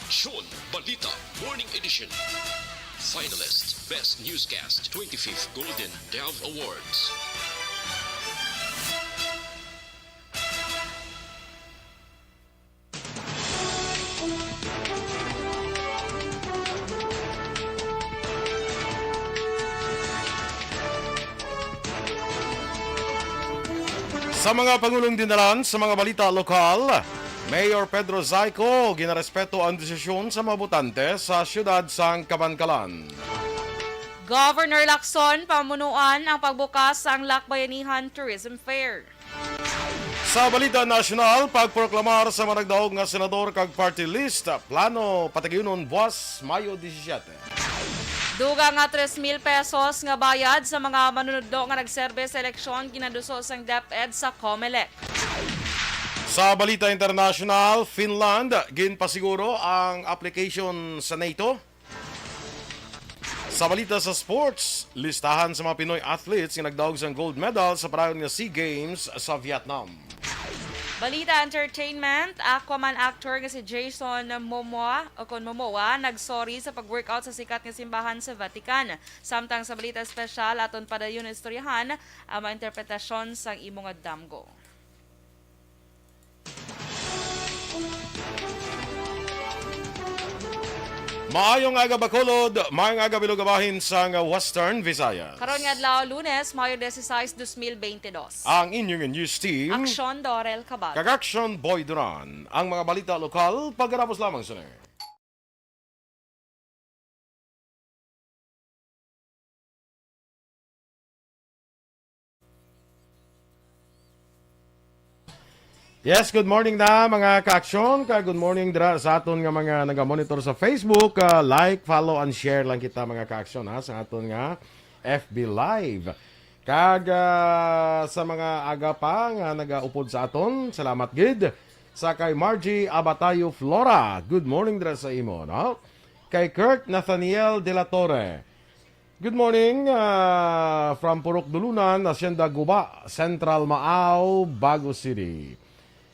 Aksyon Balita Morning Edition. Finalist Best Newscast 25th Golden Dove Awards. Sa mga Pangulong dinalan sa mga balita lokal, Mayor Pedro Zayco ginarespeto ang desisyon sa mga botante sa siyudad sang Kabankalan. Governor Lacson pamunuan ang pagbukas sa Lakbayanihan Tourism Fair. Sa balita nasyonal, pagproklamar sa mga nagdaog nga senador kag party list, plano patagyunon buwas Mayo 17. Duga nga 3,000 pesos nga bayad sa mga manunodlo nga nagserbe sa eleksyon kinaduso sang DepEd sa COMELEC. Sa balita international, Finland ginpasiguro ang application sa NATO. Sa balita sa sports, listahan sa mga Pinoy athletes nga nagdaog sang gold medal sa parayon nga SEA Games sa Vietnam. Balita entertainment, Aquaman actor nga si Jason Momoa nagsorry sa pag-workout sa sikat nga simbahan sa Vatican. Samtang sa balita espesyal aton padayon istoryahan ang mga interpretasyon sang imo nga damgo. Maayong aga Bacolod, maayong aga Bilugabahin sa Western Visayas. Karon nga adlaw Lunes, Mayo 16, 2022. Ang inyong news team, Aksyon Dorel Cabal. Kagaksyon Boy Duran. Ang mga balita lokal, pagkarapos lamang sa Yes, good morning na mga kaaksyon. Good morning dira sa aton nga mga naga-monitor sa Facebook. Like, follow, and share lang kita mga kaaksyon ha, sa aton nga FB Live. Sa mga aga pa nga nagaupod sa aton, salamat gid. Sa kay Margie Abatayo Flora, good morning dira sa imo. No? Kay Kurt Nathaniel De La Torre, good morning from Purok Dulunan, Hacienda Guba, Central Maaw, Bago City.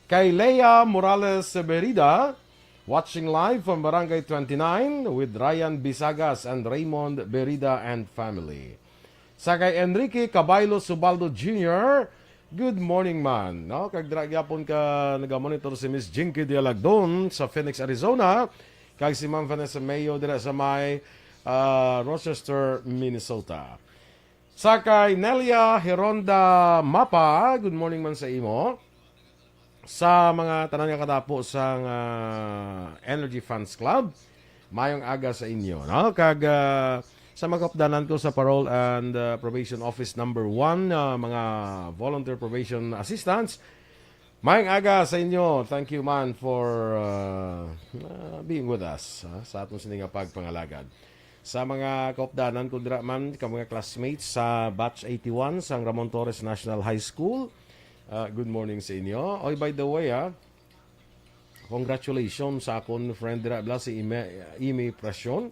Kay Leia Morales Berida, watching live from Barangay 29 with Ryan Bisagas and Raymond Berida and family. Sa kay Enrique Cabaylo Subaldo Jr., good morning man. No? Kag dragyapon ka nagamonitor si Miss Jinky de Lagdon sa Phoenix, Arizona. Kag si Ma'am Vanessa Mayo dira sa may Rochester, Minnesota. Sa kay Nelia Heronda Mapa, good morning man sa imo. Sa mga tanan nga kadapo sa Energy Funds Club, mayong aga sa inyo. No? Kag sa mga kapdanan ko sa Parole and Probation Office number 1, mga volunteer probation assistants, mayong aga sa inyo. Thank you man for being with us sa atong sininga pagpangalagad. Sa mga kapdanan ko dira man, mga classmates sa Batch 81 sa Ramon Torres National High School, good morning sa inyo. Oy, by the way, congratulations sa akong friend dira si Ime Prasyon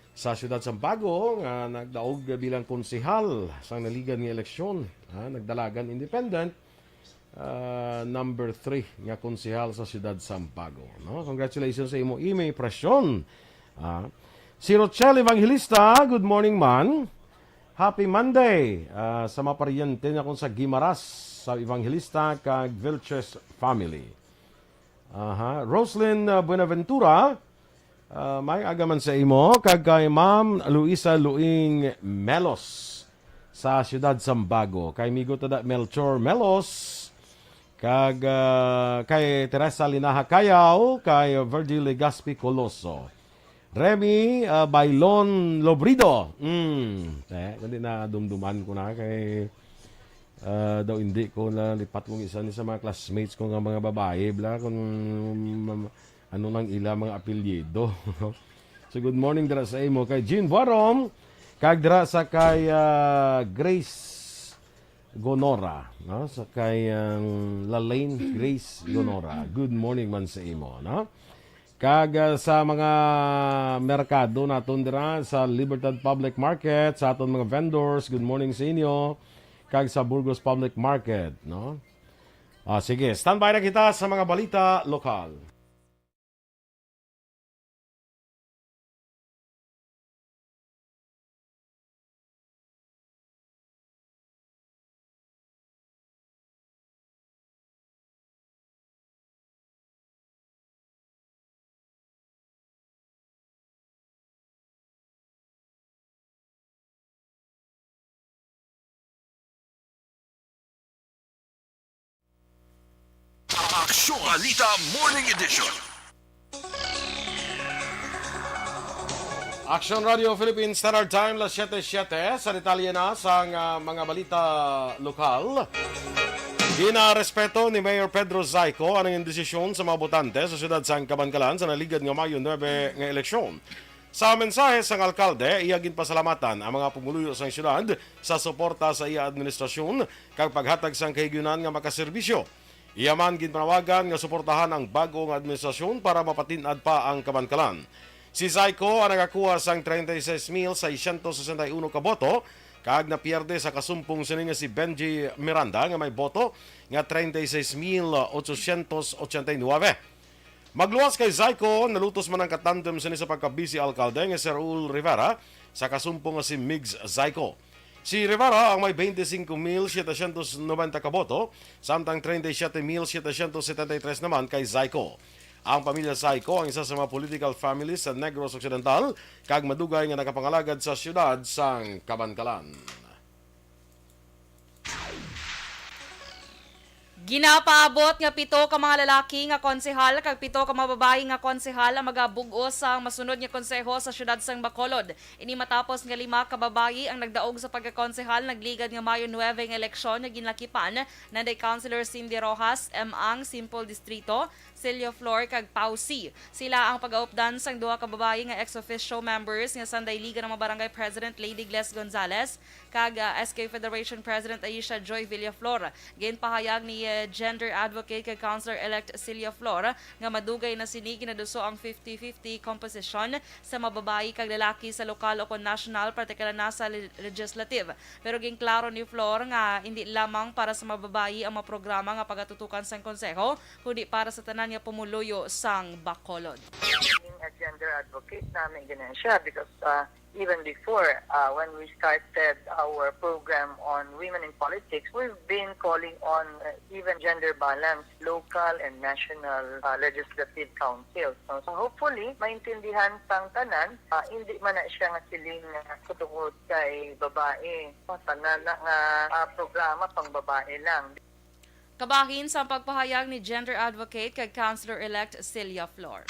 sa siyudad Sampago nga nagdaog bilang konsehal sa naligan nga eleksyon. Nagdalagan independent, number 3 nga konsehal sa siyudad Sampago. No? Congratulations sa imo Ime Prasyon. Si Rochelle Evangelista, good morning man. Happy Monday sa maparyente na kung sa Gimaras sa Evangelista kag Vilches family. Roslyn Buenaventura, may agaman sa imo kag kay Ma'am Luisa Luing Melos sa siyudad Sambago. Kay migo tada Melchor Melos kag kay Teresa Linaha Kayaw, kay Virgil Legaspi Coloso. Remy Bailon Lobrido. Hindi na dumduman ko na kay daw hindi ko na lipat kong isa ni sa mga classmates ko nga mga babae bla kung ano nang ila mga apelyido. So good morning dira sa imo kay Jean Varom kag dira sa kay Grace Gonora, no? Sa kay Lalaine Grace Gonora. Good morning man sa imo, no? Kag sa mga merkado naton dira sa Libertad Public Market, sa aton mga vendors, good morning sa inyo. Kag sa Burgos Public Market, no? Sige, standby na kita sa mga balita lokal. Balita Morning Edition. Action Radio Philippines Standard Time, las 7:07. Sa detalye na sa mga balita lokal. Ginarespeto ni Mayor Pedro Zayco ang desisyon sa mga botante sa siyudad sa Cabancalan sa naligad ng Mayo 9 nga eleksyon. Sa mensahe sa alkalde, iyagin pasalamatan ang mga pumuluyo sa siyudad sa suporta sa iya administrasyon kag paghatag sang kahiguyunan nga makaserbisyo. Iyaman ginpanawagan nga suportahan ang bagong administrasyon para mapatinad pa ang Cabancalan. Si Zayco ang nakakuha sang 36,661 ka boto kag napierde sa kasumpong sini nga si Benji Miranda nga may boto nga 36,889. Magluwas kay Zayco, nalutos man ang katandem sini sa pagka-busy alkalde nga si Raul Rivera sa kasumpong nga si Migs Zayco. Si Rivera ang may 25,790 ka boto, samtang 37,773 naman kay Zayco. Ang pamilya Zayco ang isa sa mga political families sa Negros Occidental kag madugay nga nakapangalagad sa siyudad sang Cabancalan. Ginapaabot nga 7 ka mga lalaki nga konsehal kag 7 ka mga babae nga konsehal ang magabug-o sa masunod nga konseho sa siyudad sang Bacolod. Ini matapos nga 5 ka babae ang nagdaog sa pagkakonsehal nagligad nga Mayo 9 nga eleksyon nga ginlakipan nanday Councilor Cindy Rojas, Ang Simple Distrito, Celia Flor kag Pausi. Sila ang pag-aupdan sang 2 ka babae nga ex-officio members nga sanday liga ng mga barangay president Lady Gles Gonzalez kag SK Federation President Aisha Joy Villaflor. Ginpahayag ni gender advocate kay Councilor-elect Celia Flor nga madugay na sini ginaduso ang 50-50 composition sa mababayi kag lalaki sa lokal o national partikular na sa legislative. Pero ginklaro ni Flor nga hindi lamang para sa mababayi ang mga programa nga pagatutukan sang konseho kundi para sa tanan nga pumuluyo sang Bacolod. Being a gender advocate namin ganun siya because even before when we started our program on women in politics, we've been calling on even gender balance, local and national legislative councils. So hopefully, maintindihan sang tanan, hindi man na siya nga siling kutungod kay babae. Tanan na nga programa pang babae lang. Kabahin sa pagpahayag ni gender advocate kay Councilor-elect Celia Flor.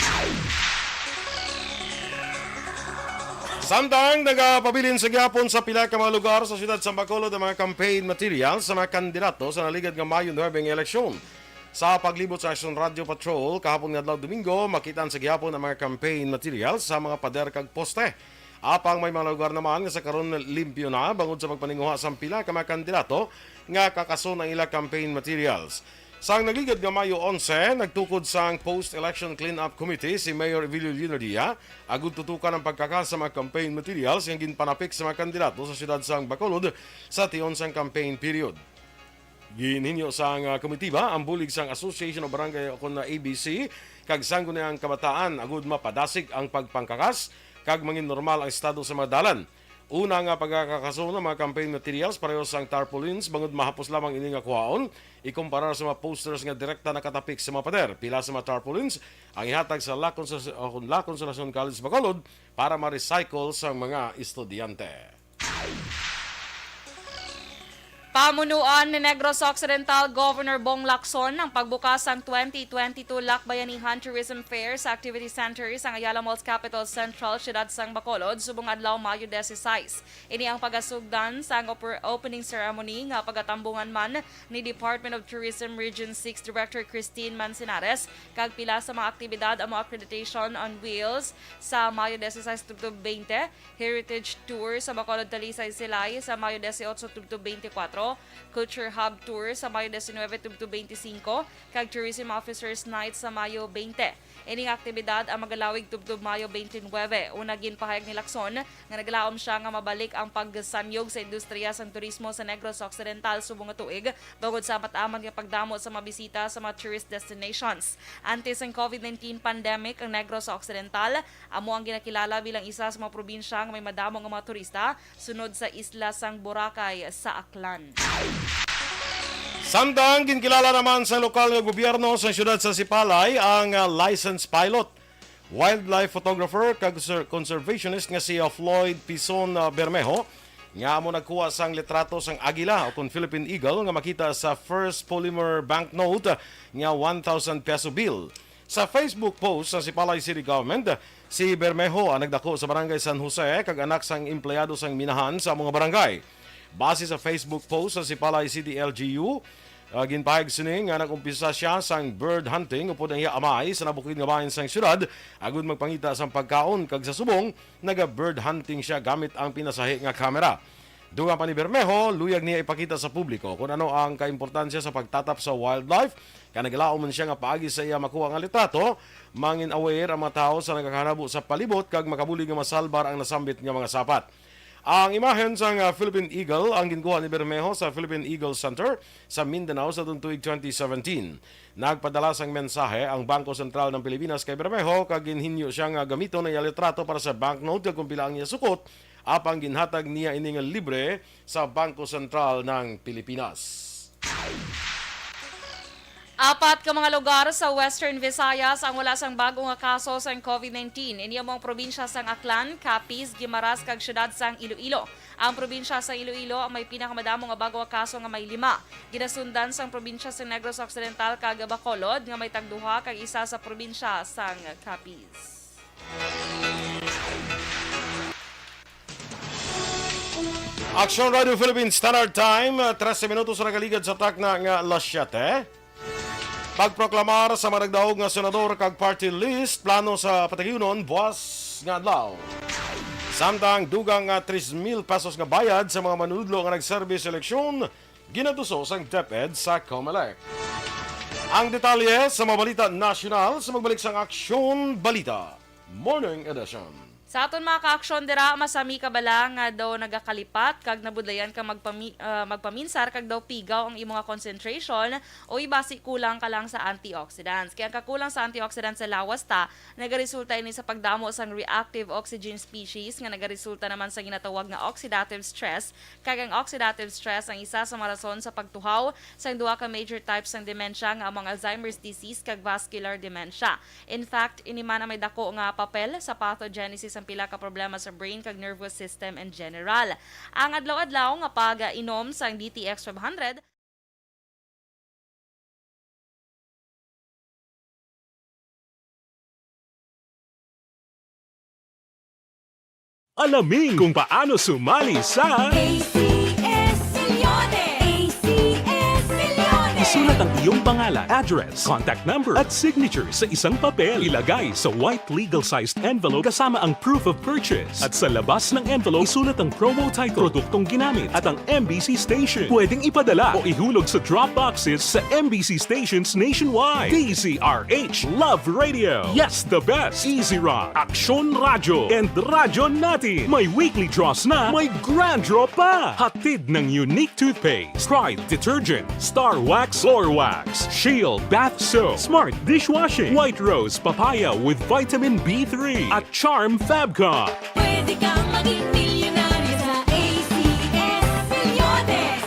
Samtang nagapabilin sa gyapon sa pila ka mga lugar sa siyudad sa Bacolod ang mga campaign materials sa mga kandidato sa naligad nga Mayo 9 nga eleksyon. Sa paglibot sa Action Radio Patrol kahapon nga adlaw Domingo, makitaan sa gyapon ang mga campaign materials sa mga pader kag poste. Apang may mga lugar naman nga sa karon limpyo na bangod sa pagpaninguha sa pila ka mga kandidato nga kakason ang ila campaign materials. Sang nagligad nga Mayo 11, nagtukod sang Post-Election Clean-up Committee si Mayor Evilio Linadia agud tutukan ang pagkakasa mga campaign materials yang ginpanapik sa mga kandidato sa siyudad sang Bacolod sa tion sang campaign period. Gininyo sang komitiba ang bulig sang Association of Barangay o na ABC kag sanggo na ang kabataan agud mapadasig ang pagpangkakas kag mangin normal ang estado sa mga dalan. Una nga pagkakaso ng mga campaign materials pareho sang tarpaulins bangod mahapos lamang ini nga kuhaon ikumpara sa mga posters nga direkta nakatapik sa mga pader. Pila sa mga tarpaulins ang ihatag sa La Consolacion College Bacolod para ma-recycle sa mga estudyante. Pamunuan ni Negros Occidental Governor Bong Lacson ang pagbukas ng 2022 Lakbayanihan Tourism Fair sa Activity Center sa Ayala Malls Capital Central, Siyudad sang Bacolod, subong adlaw Mayo 16. Ini ang pagasugdan sa opening ceremony nga pagatambungan man ni Department of Tourism Region 6 Director Christine Mancinares kag pila sa mga aktibidad amo accreditation on wheels sa Mayo 16 to 20, Heritage Tour sa Bacolod Talisay Silay sa Mayo 18 to 24, Culture Hub Tour sa Mayo 19 to 25, kag Tourism Officers Night sa Mayo 20. Ining aktibidad ang magalawig tubtub Mayo 29. Una ginpahayag ni Lacson nga naglaom siya nga mabalik ang pagsanyog sa industriya sang turismo sa Negros Occidental subong nga tuig bangod sa mataman nga pagdamo sa mabisita sa mga tourist destinations. Antes ang COVID-19 pandemic, ang Negros Occidental amo ang ginakilala bilang isa sa mga probinsya nga may madamo nga mga turista sunod sa isla sang Boracay sa Aklan. Samtang ginkilala naman sa lokal nga gobyerno sa siyudad sa Sipalay ang licensed pilot, wildlife photographer kag conservationist nga si Floyd Pison Bermejo nga amo nagkuha sang litrato sang agila o kon Philippine Eagle nga makita sa first polymer banknote nga 1,000 peso bill. Sa Facebook post sa Sipalay City Government, si Bermejo ang nagdako sa Barangay San Jose kag anak sang empleyado sang minahan sa mga barangay. Base sa Facebook post sa Sipalay City LGU, ginpahig sini nga nagumpisa siya sang bird hunting upod ang iya amay sa nabukid nga bahin sang syudad agud magpangita sang pagkaon kag sa subong naga-bird hunting siya gamit ang pinasahi nga kamera. Dugang pa ni Bermejo, luyag niya ipakita sa publiko kung ano ang kaimportansya sa pagtatap sa wildlife. Kanagilao man siya nga paagi sa iya makuha nga litrato, mangin aware ang mga tao sa nagkakanabo sa palibot kag makabuli nga masalbar ang nasambit nga mga sapat. Ang imahen sa Philippine Eagle ang ginkuha ni Bermejo sa Philippine Eagle Center sa Mindanao sa tuig 2017. Nagpadala sang mensahe ang Bangko Sentral ng Pilipinas kay Bermejo kag ginhinyo siya nga gamito na iya litrato para sa banknote kung pila ang iya sukot apang ginhatag niya ining libre sa Bangko Sentral ng Pilipinas. Apat ka mga lugar sa Western Visayas ang wala sang bagong nga kaso sa COVID-19. Iniya mong probinsya sang Aklan, Capiz, Guimaras kag syudad sang Iloilo. Ang probinsya sa Iloilo ang may pinakamadamo nga bagong nga kaso nga may 5. Ginasundan sang probinsya sa Negros Occidental kag Bacolod nga may tagduha kag isa sa probinsya sang Capiz. Action Radio Philippines Standard Time, 13 minutos na nagaligad sa takna nga alas 7. Pagproklamar sa maragdaog nga senador kag party list, plano sa patagyunon, buwas nga adlaw. Samtang dugang nga 3,000 pesos nga bayad sa mga manudlo nga nag-service eleksyon, ginatuso sang DepEd sa COMELEC. Ang detalye sa mga balita nasyonal sa magbalik sang Aksyon Balita Morning Edition. Sa aton mga ka-aksyon dira, masami ka bala nga daw nagakalipat kag nabudlayan ka magpaminsar kag daw pigaw ang imong concentration o ibasi kulang ka lang sa antioxidants. Kaya ang kakulang sa antioxidants sa lawas ta, nagaresulta ini sa pagdamo sang reactive oxygen species nga nagaresulta naman sa ginatawag nga oxidative stress. Kag ang oxidative stress ang isa sa mga rason sa pagtuhaw sa duha ka major types ng dementia nga among Alzheimer's disease kag vascular dementia. In fact, ini man may dako nga papel sa pathogenesis ang pila ka problema sa brain kag nervous system in general. Ang adlaw-adlaw nga pag-inom sa DTX 500 Alamin kung paano sumali sa Isulat ang iyong pangalan, address, contact number at signature sa isang papel. Ilagay sa white legal-sized envelope kasama ang proof of purchase. At sa labas ng envelope, isulat ang promo title, produktong ginamit at ang MBC station. Pwedeng ipadala o ihulog sa drop boxes sa MBC stations nationwide. DZRH Love Radio. Yes, the best. Easy Rock, Aksyon Radyo, and Radyo Natin. May weekly draws na, may grand draw pa. Hatid ng unique toothpaste, Pride Detergent, Star Wax Floor Wax, Shield Bath Soap, Smart Dishwashing, White Rose Papaya with Vitamin B3 at Charm Fabcon. Pwede kang maging milyonaryo sa ACS Milyones.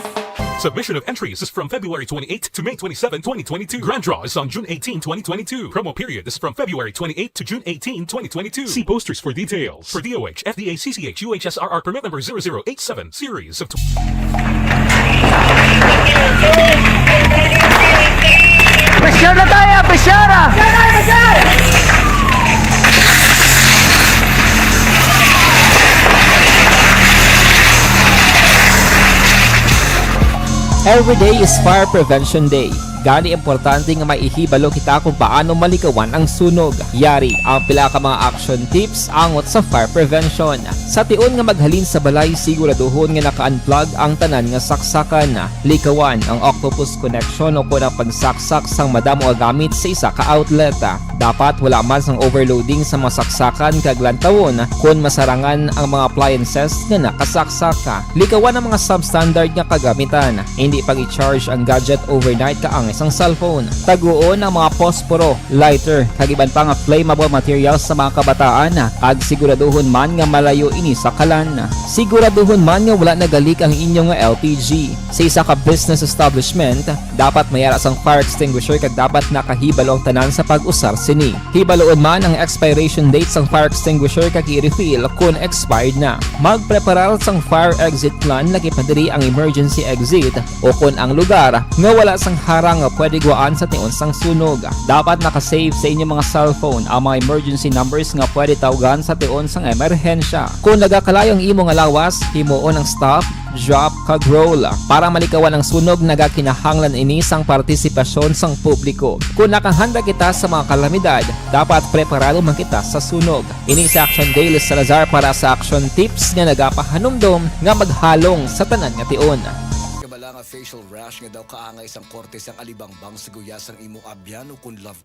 Submission of entries is from February 28 to May 27, 2022. Grand draw is on June 18, 2022. Promo period is from February 28 to June 18, 2022. See posters for details. For DOH, FDA, CCH, UHSRR permit number 0087, series of... Pressure na tayo! Pressure! Every day is Fire Prevention Day. Gani importante nga maihibalo kita kung paano malikawan ang sunog. Yari ang pila ka mga action tips angot sa fire prevention. Sa tion nga maghalin sa balay, siguraduhon nga naka-unplug ang tanan nga saksakan. Likawan ang octopus connection o ang pagsaksak sang madamo nga gamit sa isa ka outlet. Dapat wala man sang overloading sa mga saksakan kag lantawon kung masarangan ang mga appliances nga nakasaksaka. Likawan ang mga substandard nga kagamitan. Hindi pag i-charge ang gadget overnight kaang isang cellphone. Taguon ang mga posporo, lighter, kag iban pa nga flammable materials sa mga kabataan. Ag siguraduhon man nga malayo ini sa kalan. Siguraduhon man nga wala nagalik ang inyong LPG. Sa isa ka business establishment, dapat mayara sang fire extinguisher kag dapat nakahibalo ang tanan sa pag-usar sini. Hibaloon man ang expiration date sang fire extinguisher kag i-refill kung expired na. Magpreparar sang fire exit plan lagi padiri ang emergency exit o kung ang lugar nga wala sang harang nga pwede guwaan sa tiun sang sunog. Dapat nakasave sa inyong mga cellphone ang mga emergency numbers nga pwede tawagan sa tiun sang emerhensya. Kung nagakalayo ang imong alawas, himuon ang stop, drop kag roll para malikawan ang sunog nagakinahanglan ini sang partisipasyon sang publiko. Kung nakahanda kita sa mga kalamidad, dapat preparado man kita sa sunog. Ini sa Action Daily Salazar para sa action tips nga nagapahanumdom nga maghalong sa tanan nga tion. Kabala nga facial rash nga daw kaangay sang korte sang alibangbang sa guyas ang imong abyan o kung love.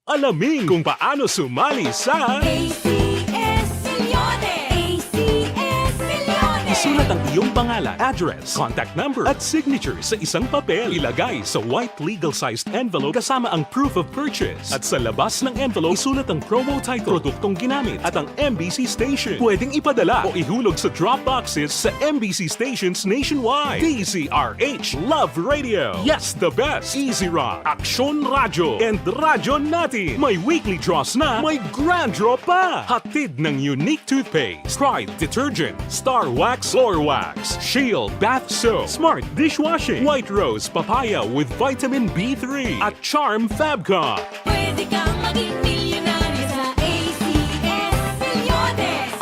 Alamin kung paano sumali sa ACS Milyones! ACS Milyones! isulat ang iyong pangalan, address, contact number at signature sa isang papel. Ilagay sa white legal-sized envelope kasama ang proof of purchase. At sa labas ng envelope, isulat ang promo title, produktong ginamit at ang MBC station. Pwedeng ipadala o ihulog sa drop boxes sa MBC stations nationwide. DZRH Love Radio. Yes, the best. Easy Rock, Aksyon Radyo, and Radyo Natin. May weekly draws na, may grand draw pa. Hatid ng unique toothpaste, Pride Detergent, Star Wax Floor Wax, Shield Bath Soap, Smart Dishwashing, White Rose Papaya with Vitamin B3, at Charm Fabcon. Pwede kang maging milyonaryo sa ACS Milyones!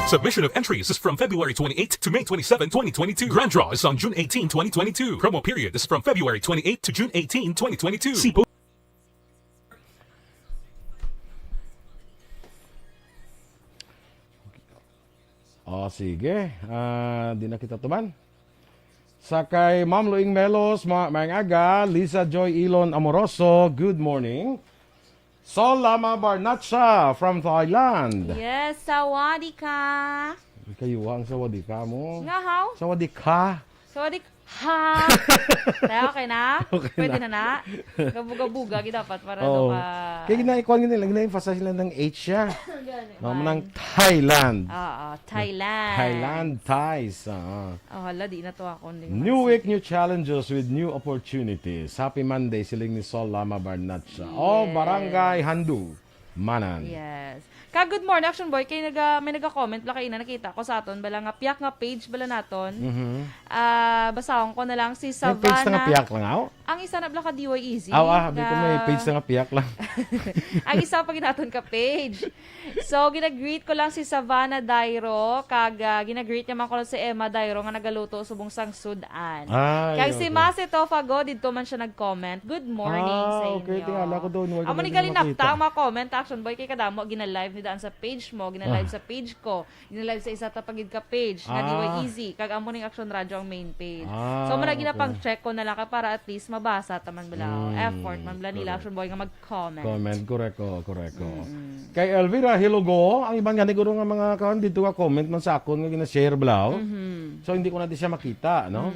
Submission of entries is from February 28 to May 27, 2022. Grand draw is on June 18, 2022. Promo period is from February 28 to June 18, 2022. See Sige. Di na kita tuman. Sa kay Ma'am Luing Melos, maayong aga, Lisa Joy Ilon Amoroso, good morning. Sol Lama Barnatsa from Thailand. Yes, sawadika. Kayo ang sawadika mo. Nga how? Sawadika. Sawadik ha. Tayo okay na? Okay Pwede na. na. Gabuga-buga dapat para Oh. ka. Kaya ginaikuan nila, gina-emphasize sila ng H siya. Ng Thailand. Thailand. Thailand Thais. Hala, di na to ako. New week, new challenges with new opportunities. Happy Monday, siling ni Sol Lama Barnatsa. Barangay Handu, Manan. Yes. Good morning, Action Boy. Kay may naga-comment bala kayo na nakita ko sa aton. Bala nga piyak nga page bala naton. Basahon ko na lang si May page na nga Savannah. piyak lang, aw? Ang isa na bala ka DY Easy. Habi ko may page na nga piyak lang. Ang isa pa ginaton ka page. So, ginagreet ko lang si Savannah Dairo. Ginagreet naman ko lang si Emma Dairo nga nagaluto subong sang sudan. Kaya si Masi Tofago, dito man siya nag-comment. Good morning sa inyo. Okay, tingala ko doon. Amo ni galinapta ang mga comment, Action Boy, kay kadamo, ginalive ni daan sa page mo, ginalive sa page ko, ginalive sa isa tapagid ka page, nga DY Easy, kag amo ning Action Radio ang main page. So, muna ginapang check ko na lang ka para at least mabasa taman bala. Effort man bala nila Action Boy nga mag-comment. Correct ko. Kay Elvira Hilogo, ang ibang gani ko nga mga kawan dito nga comment man sa akon nga gina-share blaw. So hindi ko na di siya makita, no?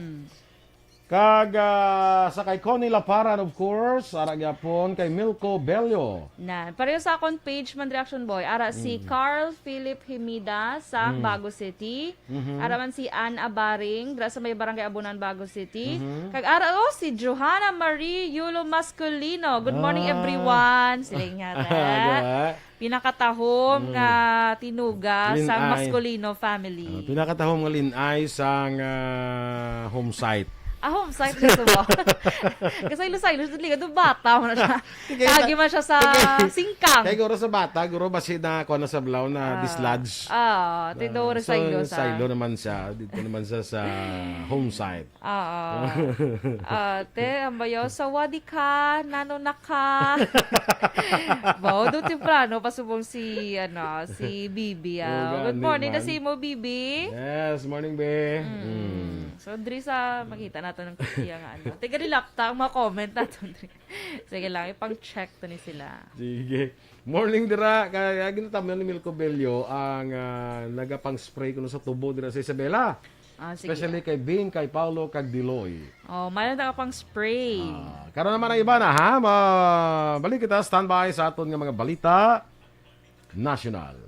Kag sa kay Connie Laparan, of course, ara gyapon kay Milko Bello. Pareho sa akong page man Reaction Boy. Ara si Carl Philip Himida sa Bago City. Ara man si Ann Abaring, dra sa may barangay Abunan, Bago City. Kag ara si Johanna Marie Yulo Masculino. Good morning everyone. Siling yata. Pinakatahom nga tinuga sa Masculino family. Pinakatahom nga linay sang home site. home site na subo. Kasi saylo sa liga do bata mo na siya. Kagi man siya sa singkang. Kaya guro sa bata, guro basi na kuha na sa blaw na dislodge. Tidore So, saylo sa. saylo naman siya. Dito naman siya sa home site. Te, ambayo, sawadi ka, nano na ka. Bao, do temprano, pasubong si Bibi. Good morning na si mo, Bibi. Yes, morning, be. So, Dri sa makita natin ng kuya nga. Tiga ni laptop, ma-comment natin. Sige lang, ipang-check to ni sila. Sige. Morning, dira. Kaya ginatamyan ni Milko Bello ang nagapang-spray ko sa tubo dira sa Isabela. Sige. Especially kay Bing, kay Paulo, kag Diloy. Mayroon na ka pang spray. Karon naman ang iba na, ha? Balik kita, standby sa aton nga mga balita. National.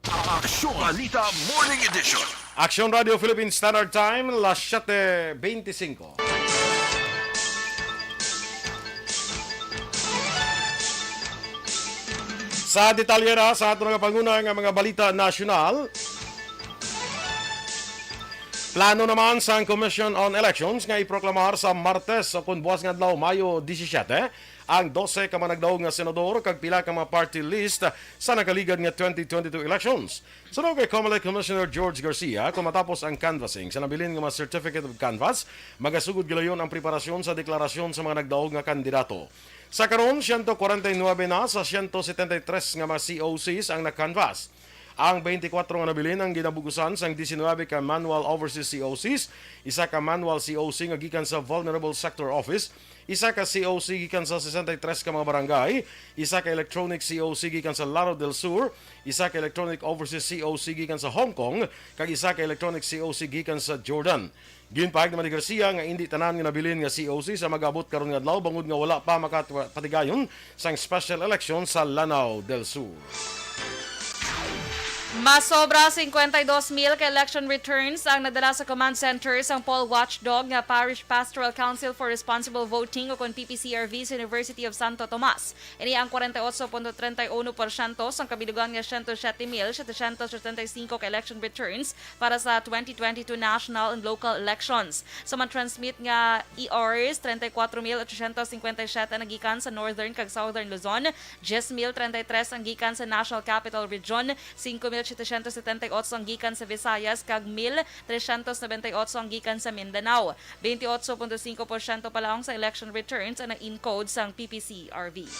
Aksyon Balita Morning Edition. Action Radio Philippine Standard Time, las 7:25. Sa detalye na sa ato nga panguna nga mga balita nasyonal, plano naman sa Commission on Elections nga iproklamar sa Martes o kung buwas nga adlaw Mayo 17 ang 12 ka managdaog nga senador kag pila ka mga party list sa nakaligad nga 2022 elections. Sunod kay COMELEC Commissioner George Garcia, kung matapos ang canvassing sa nabilin nga mga Certificate of Canvass, magasugod gilayon ang preparasyon sa deklarasyon sa mga nagdaog nga kandidato. Sa karon 149 na sa 173 nga mga COCs ang na-canvass. Ang 24 nga nabilin ang ginabugusan sang 19 ka manual overseas COCs, isa ka manual COC nga gikan sa Vulnerable Sector Office, isa ka COC gikan sa 63 ka mga barangay, isa ka electronic COC gikan sa Laro del Sur, isa ka electronic overseas COC gikan sa Hong Kong, kag isa ka electronic COC gikan sa Jordan. Ginpahag naman ni Garcia nga hindi tanan nga nabilin nga COC sa mag-abot karon nga adlaw bangod nga wala pa makapatigayon sang special election sa Lanao del Sur. Mas sobra 52,000 ka election returns ang nadala sa command centers ang poll watchdog nga Parish Pastoral Council for Responsible Voting o kon PPCRV sa University of Santo Tomas. Ini ang 48.31% sa kabilugan nga 107,775 ka election returns para sa 2022 national and local elections. Sa man-transmit nga ERs, 34,857 ang gikan sa Northern kag Southern Luzon, 10,033 ang gikan sa National Capital Region, 5,778 ang gikan sa Visayas kag 1,398 ang gikan sa Mindanao. 28.5% pa lang sa election returns ang na-encode sa PPCRV.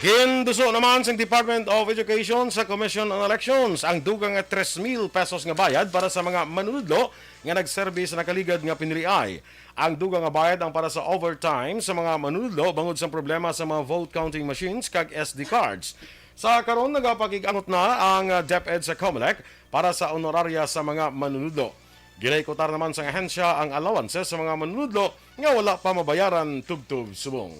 Ginduso naman sa Department of Education sa Commission on Elections ang dugang nga 3,000 pesos nga bayad para sa mga manunudlo nga nagserbi sa nakaligad nga piniliay. Ang dugang nga bayad ang para sa overtime sa mga manunudlo bangod sa problema sa mga vote counting machines kag SD cards. Sa karon nagapakig-angot na ang DepEd sa COMELEC para sa honoraria sa mga manunudlo. Ginaykotar naman sa ahensya ang allowances sa mga manunudlo nga wala pa mabayaran tubtub subong.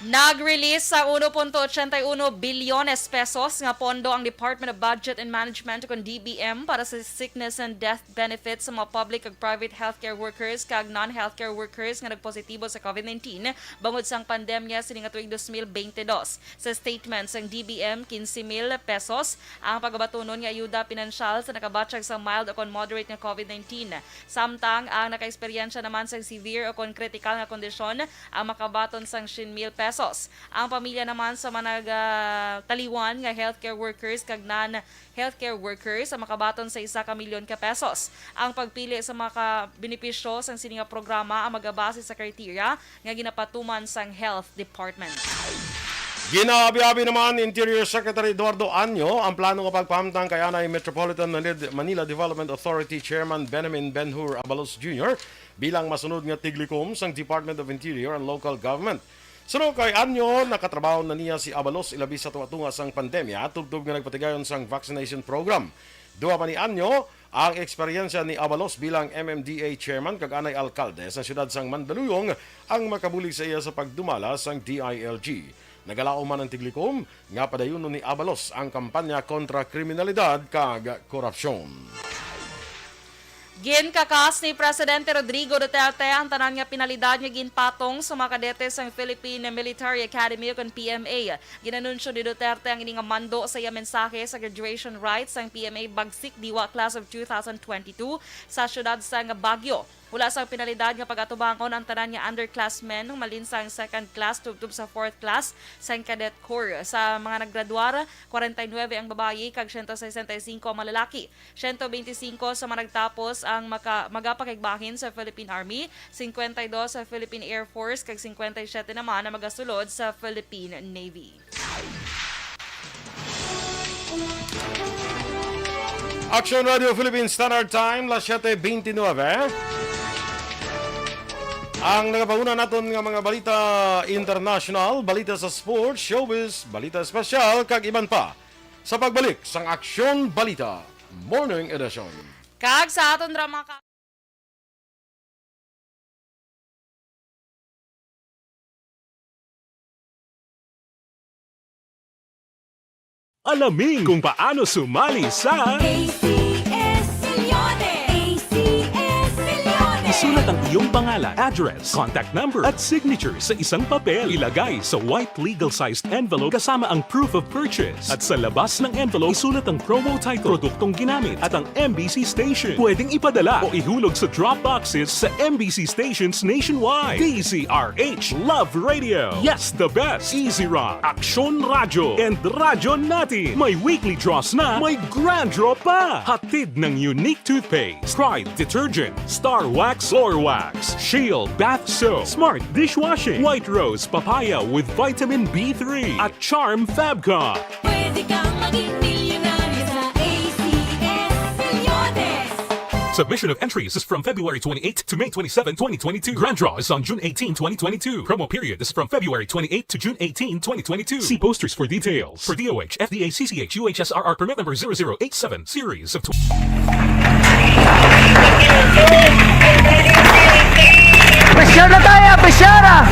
Nag-release sa 1.81 bilyones pesos nga pondo ang Department of Budget and Management o DBM para sa sickness and death benefits sa mga public ug private healthcare workers kag non-healthcare workers nga nagpositibo sa COVID-19 bangod sang pandemya sining tuig 2022. Sa statement sang DBM, 15,000 pesos ang pagbatunon nga ayuda pinansyal sa nakabatsyag sa mild o kon moderate nga COVID-19. Samtang ang naka-eksperyensya naman sa severe o kon critical nga kondisyon ang makabaton sang 10,000 pesos. Ang pamilya naman sa mga taliwan nga healthcare workers kag non-healthcare workers ang makabaton sa 1 milyon ka pesos. Ang pagpili sa mga benepisyo sa sininga programa ang magabase sa kriteria nga ginapatuman sang Health Department. Ginabi-abi naman Interior Secretary Eduardo Anyo ang plano ng pagpamtang kay Anay Metropolitan Manila Development Authority Chairman Benjamin Benhur Abalos Jr. bilang masunod nga tiglikom sang Department of Interior and Local Government. Sunod kay Anyo, nakatrabaho na niya si Abalos ilabi sa tunga sang pandemya tubtub nga nagpatigayon sang vaccination program. Duha pa ni Anyo ang eksperyensya ni Abalos bilang MMDA chairman kag anay alkalde sa siyudad sang Mandaluyong ang makabulig sa iya sa pagdumala sang DILG. Nagalao man ang tiglikom nga padayunon ni Abalos ang kampanya kontra kriminalidad kag korupsyon. Ginkakas ni Presidente Rodrigo Duterte ang tanan nga pinalidad nga ginpatong sa mga kadete sang Philippine Military Academy o PMA. Ginanunsyo ni Duterte ang ining mando sa iya mensahe sa graduation rites sang PMA Bagsik Diwa Class of 2022 sa siyudad sang Baguio. Wala sa pinalidad nga pag-atubangon ang tanan nga underclassmen ng malinsang second class tubtub sa fourth class sa cadet corps. Sa mga naggraduar, 49 ang babayi kag 165 ang malalaki. 125 sa mga nagtapos ang magapakigbahin sa Philippine Army, 52 sa Philippine Air Force kag 57 naman ang magasulod sa Philippine Navy. Action Radio Philippine Standard Time, las 7:29. Ang nagapanguna naton nga mga balita international, balita sa sports, showbiz, balita espesyal, kag iban pa. Sa pagbalik sang Aksyon Balita Morning Edition. Kag sa aton drama ka Alamin kung paano sumali sa ACS Milyones! ACS Milyones! Isulat ang iyong pangalan, address, contact number at signature sa isang papel. Ilagay sa white legal-sized envelope kasama ang proof of purchase. At sa labas ng envelope, isulat ang promo title, produktong ginamit at ang MBC station. Pwedeng ipadala o ihulog sa drop boxes sa MBC stations nationwide. DZRH Love Radio. Yes, the best. Easy Rock, Aksyon Radyo, and Radyo Natin. May weekly draws na, may grand draw pa. Hatid ng unique toothpaste, Pride Detergent, Star Wax Floor Wax, Shield Bath Soap, Smart Dishwashing, White Rose Papaya with Vitamin B3, at Charm Fabcon. Pwede kang maging milyonaryo sa ACS Milyones! Submission of entries is from February 28 to May 27, 2022. Grand draw is on June 18, 2022. Promo period is from February 28 to June 18, 2022. See posters for details. For DOH, FDA, CCH, UHSRR permit number 0087, series of... Pressure na tayo! Pressure na!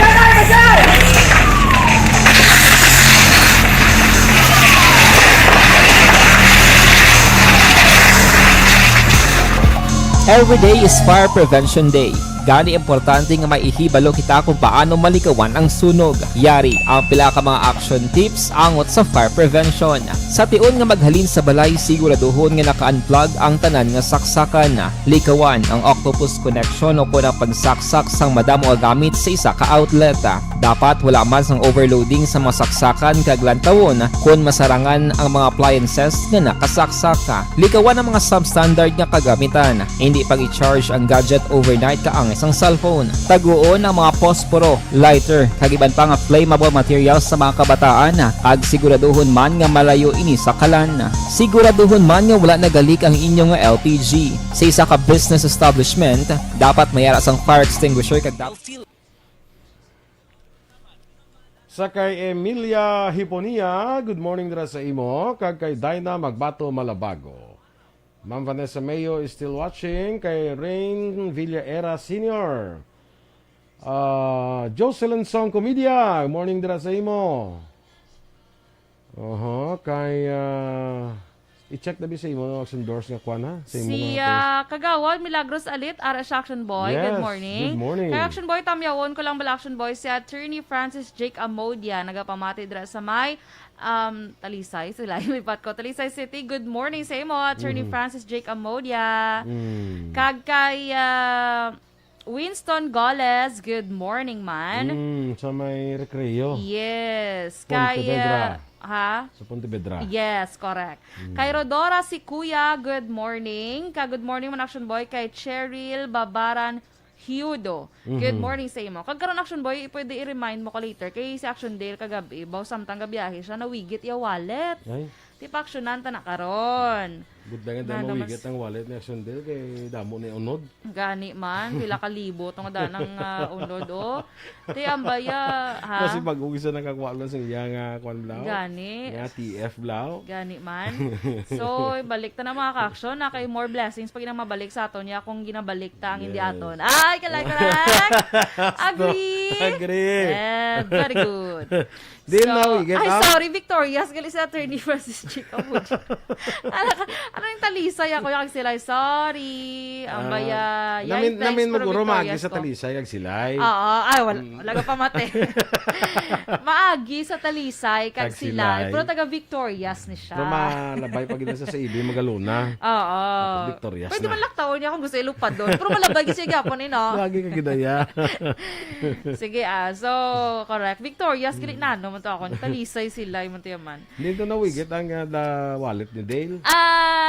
Every day is Fire Prevention Day. Gani importante nga maihibalo kita kung paano malikawan ang sunog. Yari ang pila ka mga action tips angot sa fire prevention. Sa tiun nga maghalin sa balay, siguraduhon nga naka-unplug ang tanan nga saksakan. Likawan ang octopus connection o kung ang pagsaksak sang madamo gamit sa isa ka outlet. Dapat wala man sang overloading sa masaksakan kag lantawon kung masarangan ang mga appliances nga nakasaksaka. Likawan ang mga substandard nga kagamitan. Hindi pag i-charge ang gadget overnight kaang isang cellphone. Taguon ang mga posporo, lighter, kag iban pa nga flammable materials sa mga kabataan. Ag siguraduhon man nga malayo ini sa kalan. Siguraduhon man nga wala nagalik ang inyong nga LPG. Sa isa ka business establishment, dapat mayara sang fire extinguisher kag Sa kay Emilia Hiponia, good morning dira sa imo. Kag kay Dinah Magbato Malabago. Ma'am Vanessa Mayo is still watching. Kay Rain Villaera Sr. Jocelyn Song Comedia, good morning dira sa imo. Kay i-check na sa imo action doors nga kwan ha. Sa imo Si Kagawad Milagros Alit, Ara sa Action Boy. Yes, Good morning. good morning. Kay Action Boy, tamyawon ko lang bala Action Boy si Attorney Francis Jake Amodia, nagapamati dira sa may Talisay, sila lipat ko. Talisay City, good morning sa imo, Attorney Francis Jake Amodia. Kag kay Winston Goles, good morning man. Sa may recreo. Yes. Kay Pontevedra. Sa Pontevedra. Yes, correct. Kay Rodora si Kuya, good morning. Good morning man Action Boy. Kay Cheryl Babaran Hiudo, good morning sa imo. Kag karon Action Boy, pwede i-remind mo ko later kay si Action Dale kagabi, baw samtang gabiyahe siya nawigit ya wallet. Ay, Di pa aksyonan ta na karon. good lang nga Nano, mawigit ang wallet ni Action Dale kay damo ni unod. Gani man, pila ka libo tong danang unod o. Ti ambaya ha. Kasi pag-uwi sa nakakwala sa iya nga kwan blaw. Gani. Nga TF blaw. Gani man. So, balik ta na mga ka-aksyon na kay more blessings pag mabalik sa aton ya kung ginabalik ta ang hindi aton. Ay, correct. Agree. Agree. Yeah, very good. Din na wigit. Sorry, Victoria's. Gali si Attorney Francis Chico. Ano yung talisay ako yung sila? Sorry. Ambaya. Namin maguro maagi sa talisay kag silay. Oo. Ay, wala ka pa mate. Maagi sa talisay kag silay. Pero taga Victoria's ni siya. Pero malabay pag ina sa ibi magaluna. Oo. Victoria's Pwede na. man laktaon niya kung gusto ilupad doon. Pero malabay kasi gapon no? Lagi ka gidaya. Sige so correct. Victoria's kini nano man to ako. Talisay sila yung man. Dito na wigit ang the wallet ni Dale.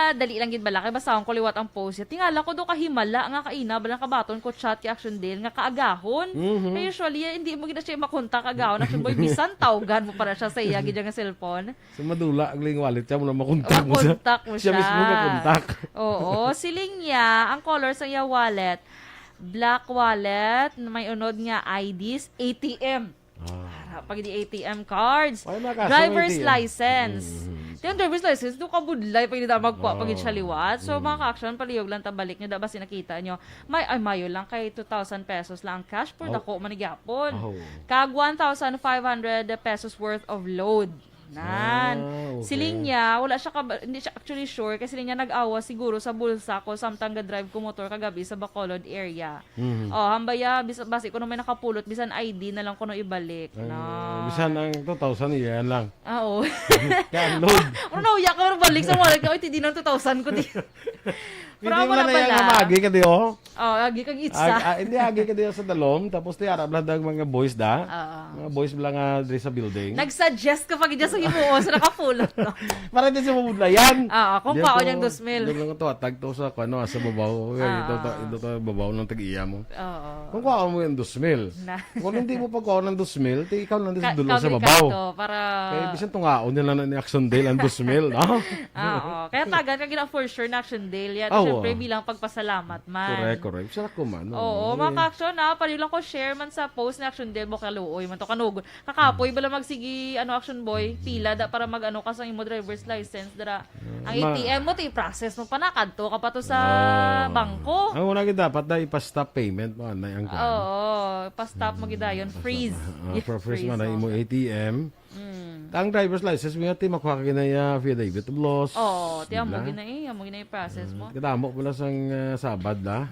Dali lang gid bala kay basta ko liwat ang post. Tingala ko do kahimala nga kaina balang kabaton ko chat ki Action Dale nga kaagahon. Kaya usually hindi mo gid siya makontak agahon Action Boy bisan tawgan mo para siya sa iya gid nga cellphone. So madula ang ling wallet siya mo na makontak mo siya. Makontak mo siya. Siya mismo ka kontak. Oo, siling niya ang color sa iya wallet. Black wallet, may unod nga IDs, ATM. Pag di ATM cards, Ay, makasama driver's ATM. license. Yung driver's license, doon ka budlay pag hindi na magpa pag siya liwat. So, mga ka-action, paliyog lang tabalik nyo. Dabas nakita nyo, mayo lang kay 2,000 pesos lang cash for dako manigyapon. Kag 1,500 pesos worth of load. Okay. Siling niya, wala siya hindi siya actually sure kasi niya nag-awa siguro sa bulsa ko samtang ga-drive ko motor kagabi sa Bacolod area. Hambaya basi ko may nakapulot bisan ID na lang ko no ibalik. Bisan ang 2,000 yan lang. Oo. Kaya load. Ano ya ka balik sa wallet ko di nang 2,000 ko di. Hindi mo na yung magi ka diyo. Agi kag itsa. Hindi agi ka diyo sa dalom tapos ti arab lang mga boys da. Mga boys bla nga diri sa building. Nag-suggest ka pag sa himuo sa nakapulot no. Para din sa mabudla yan. Kung pa yung 2,000. Doon lang to atag to sa kano sa babaw. Ito to babaw ng tag-iya mo. Oo. Kung kuha mo yung 2,000. Kung hindi mo pagkuha ng 2,000, ti ikaw lang din sa dulo sa babaw. Para kaya bisan tungaon nila na ni Action Dale ang 2,000, no? Oo. Kaya tagan ka gina for sure na Action Dale yan. Siyempre bilang pagpasalamat man. Correct. Sara ko man. Oo, mga ka-action pari lang ko share man sa post ni Action Dale mo kaluoy man to kanugon. Kakapoy bala magsigi Action Boy pila da para mag ka sa imo driver's license dara. Ang ATM mo ti process mo panakadto ka pa to sa bangko. Ang una gid dapat da ipa-stop payment mo anay ang kan. Oo, pa-stop mo gid dayon freeze. Freeze man na imo ATM. Ang driver's license, may ati makuha ka na affidavit of loss. Oh, tiyan mo Sila. ginay process mo. Kadamo pala sang sabad na.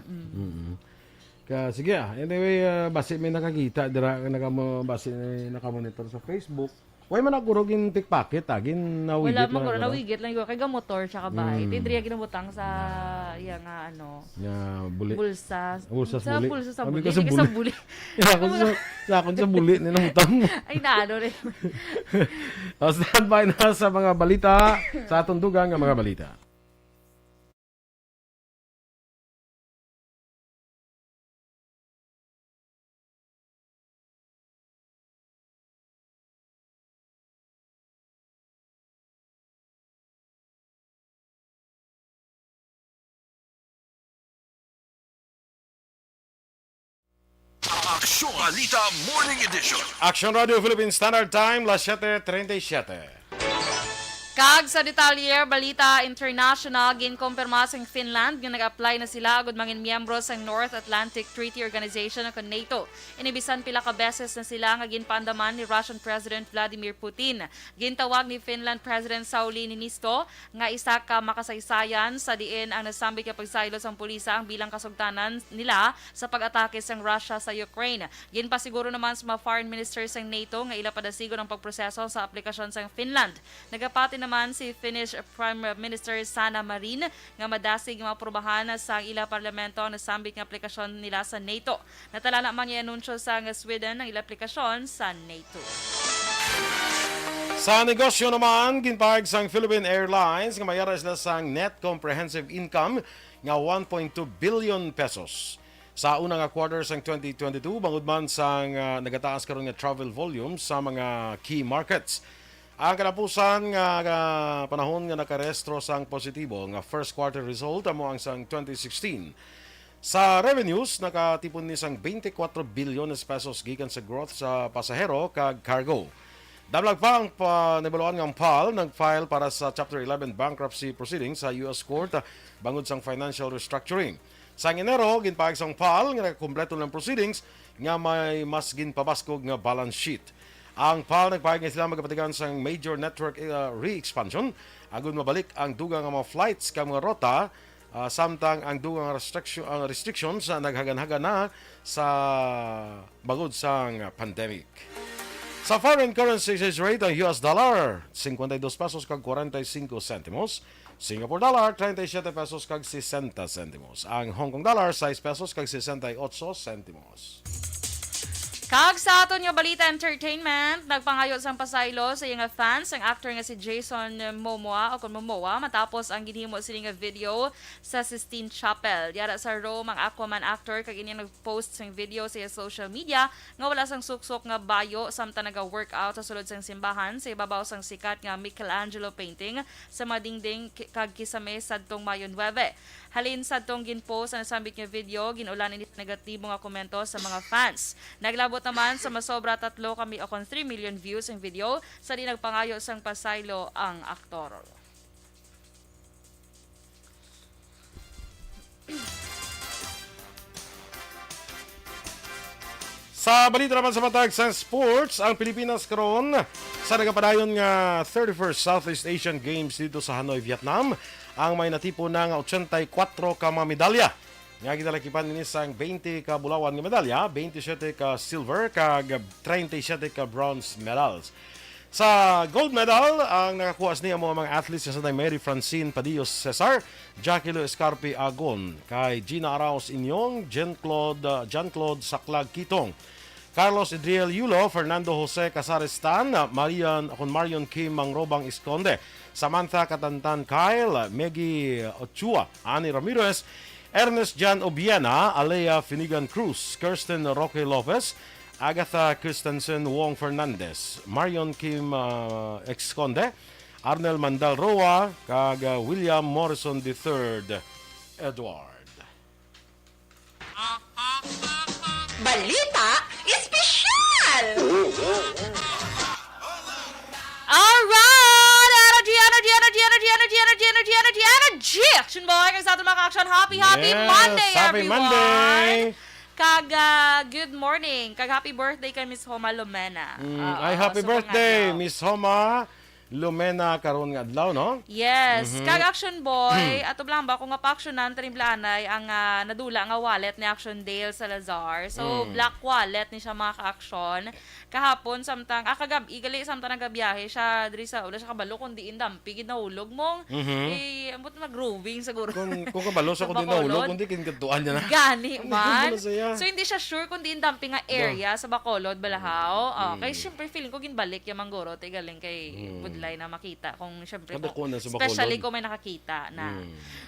Sige anyway, basi may nakakita, dira basi nakamonitor sa Facebook. Way man ako gin pickpocket, gin nawigit Wala man ko na. nawigit lang ko kay ga motor tsaka bahay. Tidriya ginabutang sa nga Buli. bulsa. Bulsa sa buli. bulsa sa Sabi buli. ko sa Hindi ka sa buli. sa akon sa buli ni nangutang mo. Ay naano rin. Standby na sa mga balita, sa atong dugang nga mga balita. Aksyon Balita Morning Edition. Action Radio Philippine Standard Time, las 7:37. Kag sa detalyer, balita international, ginkumpirma sa Finland nga nag-apply na sila agud mangin miyembro sa North Atlantic Treaty Organization o NATO. Inibisan pila ka beses na sila nga ginpaandaman ni Russian President Vladimir Putin. Gintawag ni Finland President Sauli Niinisto nga isa ka makasaysayan sa diin ang nasambit ka pagsaylo sang pulisa ang bilang kasugtanan nila sa pag-atake sang Russia sa Ukraine. Ginpasiguro naman sa mga foreign ministers sang NATO nga ila padasigon ang pagproseso sa aplikasyon sang Finland. Nagapati naman si Finnish Prime Minister Sanna Marin nga madasig nga maprobahan sa ila parlamento ang nasambit nga aplikasyon nila sa NATO. Natala naman niya anunsyo sa Sweden ang ila aplikasyon sa NATO. Sa negosyo naman, ginpahag sang Philippine Airlines nga mayara sila sang net comprehensive income nga 1.2 billion pesos. Sa unang quarter sang 2022, bangod man sang nagataas karon nga travel volume sa mga key markets. Ang kalapusan nga panahon nga nakarestro sang positibo nga first quarter result amo ang sang 2016. Sa revenues, nakatipon ni sang 24 billion pesos gikan sa growth sa pasahero kag cargo. Dablag pa ang nibaluan ng PAL nag-file para sa Chapter 11 bankruptcy proceedings sa US Court bangod sang financial restructuring. Sa Enero, ginpahag sang PAL nga nakakumpleto ng proceedings nga may mas ginpabaskog nga balance sheet. Ang PAL nagpahag nga sila magkapatigan sa major network re-expansion agon mabalik ang dugang nga mga flights kag mga rota samtang ang dugang restrictions naghagan-hagan na sa bangod sang pandemic. Sa foreign currency exchange rate, ang US dollar 52 pesos kag 45 centimos, Singapore dollar 37 pesos kag 60 centimos, ang Hong Kong dollar 6 pesos kag 68 centimos. Kag sa aton nga balita entertainment, nagpangayo sang pasaylo sa iyang fans ang actor nga si Jason Momoa matapos ang ginhimo sini nga video sa Sistine Chapel. Yara sa Rome ang Aquaman actor kag inya nag-post sang video sa social media nga wala sang suksok nga bayo samtang naga-workout sa sulod sang simbahan sa ibabaw sang sikat nga Michelangelo painting sa madingding kag kisame sadtong Mayo 9. Halin sadtong ginpost ang nasambit nga video, ginulan ini negatibo nga komento sa mga fans. Naglabot naman sa masobra 3 million views ang video sa di nagpangayo sang pasaylo ang aktor. Sa balita naman sa matag sa sports, ang Pilipinas karon sa nagapadayon nga 31st Southeast Asian Games dito sa Hanoi, Vietnam, ang may natipo na nga 84 ka mga medalya. Nga ginalakipan ni sang 20 ka bulawan nga medalya, 27 ka silver kag 37 ka bronze medals. Sa gold medal, ang nakakuha niya mga athletes sa Mary Francine Padillos Cesar, Jacqueline Escarpe Agon, kay Gina Arauz Inyong, Jean-Claude Saclag Kitong, Carlos Idriel Yulo, Fernando Jose Casares Tan, Marion Kim Mangrobang Isconde, Samantha Katantan Kyle, Meggy Ochua, Ani Ramirez, Ernest Jan Obiena, Alea Finigan Cruz, Kirsten Roque Lopez, Agatha Christensen Wong Fernandez, Marion Kim Exconde, Arnel Mandal Roa, kag William Morrison III Edward. Balita espesyal! Alright! Energy! Action boy! Kaya sa ating mga action, happy Yes, Monday, happy everyone! Monday! Good morning. Happy birthday kay Miss Homa Lumena. Ay, happy sa birthday, mga adlaw. Miss Homa Lumena karon nga adlaw, no? Yes, kag Action Boy, ato lang ba kung nga pa-actionan tanim planay ang nadula nga wallet ni Action Dale Salazar. So black wallet ni siya mga ka-action. Kahapon samtang kagabi gali samtang nagabiyahe siya diri sa ula siya kabalo kundi indampi ginahulog mong ambot mag-growing siguro. Kung kabalo sa kundi Bacolod. nahulog, kundi kinagatuan niya na. Gani man. Ano saya? So hindi siya sure kung di indampi nga area sa Bacolod, Balahaw. Kay syempre feeling ko ginbalik yung manggoro tay galing kay Budlay na makita kung syempre Kada ko na sa Bacolod. especially kung may nakakita na.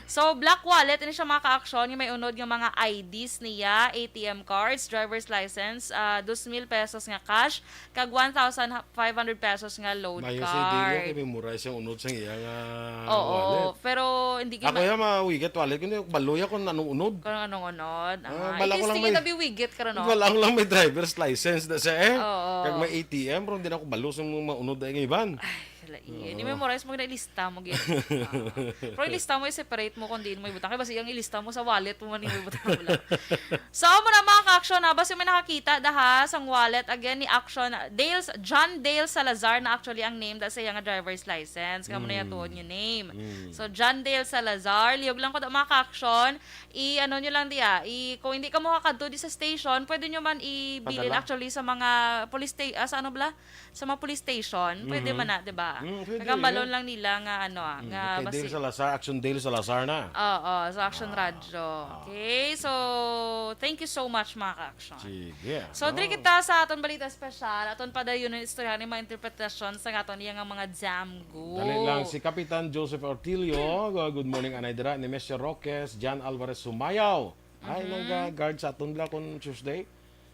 So black wallet ini siya mga ka-action yung may unod nga mga IDs niya, ATM cards, driver's license, 2,000 pesos nga cash, kag 1,500 pesos nga load Mayo sa idea kay card. may mura siyang unod sa iya nga Oo, wallet. pero hindi Ako ya mawigat wallet kundi baloya kon anong unod. kung anong unod. bala ko lang Itistingin may- na biwigit ka no? Wala lang may driver's license na siya eh. Oo. Kag may ATM pero hindi na ako balo sa mga maunod ay nga iban. Hindi memorize mo na ilista mo gyud. Pero ilista mo i-separate mo kung di mo ibutang kay basi ang ilista mo sa wallet mo man ibutang mo lang. So mo na mga ka-action na basi may nakakita daha sang wallet again ni Action John Dale Salazar na actually ang name da sa iya nga driver's license kamo na yatuon yung name. So John Dale Salazar liog lang ko da mga ka-action ano nyo lang diya kung hindi ka mo kakadto di sa station pwede nyo man ibilin Padala. actually sa mga police sa ano bla sa mga police station pwede man na 'di ba? Pwede, Nagambalon lang nila nga nga Kay Dale basi. Salazar, Action Dale Salazar na. Oo, sa Action Radio. Okay, so thank you so much mga ka-action. Sige. So, diri kita sa aton balita special, aton padayon yung istorya ni mga interpretasyon sa aton iya nga mga Jamgo. Dali lang si Kapitan Joseph Ortilio. Good morning anay dira ni Mr. Roques, John Alvarez Sumayaw. Ay nang guard sa aton la kon Tuesday.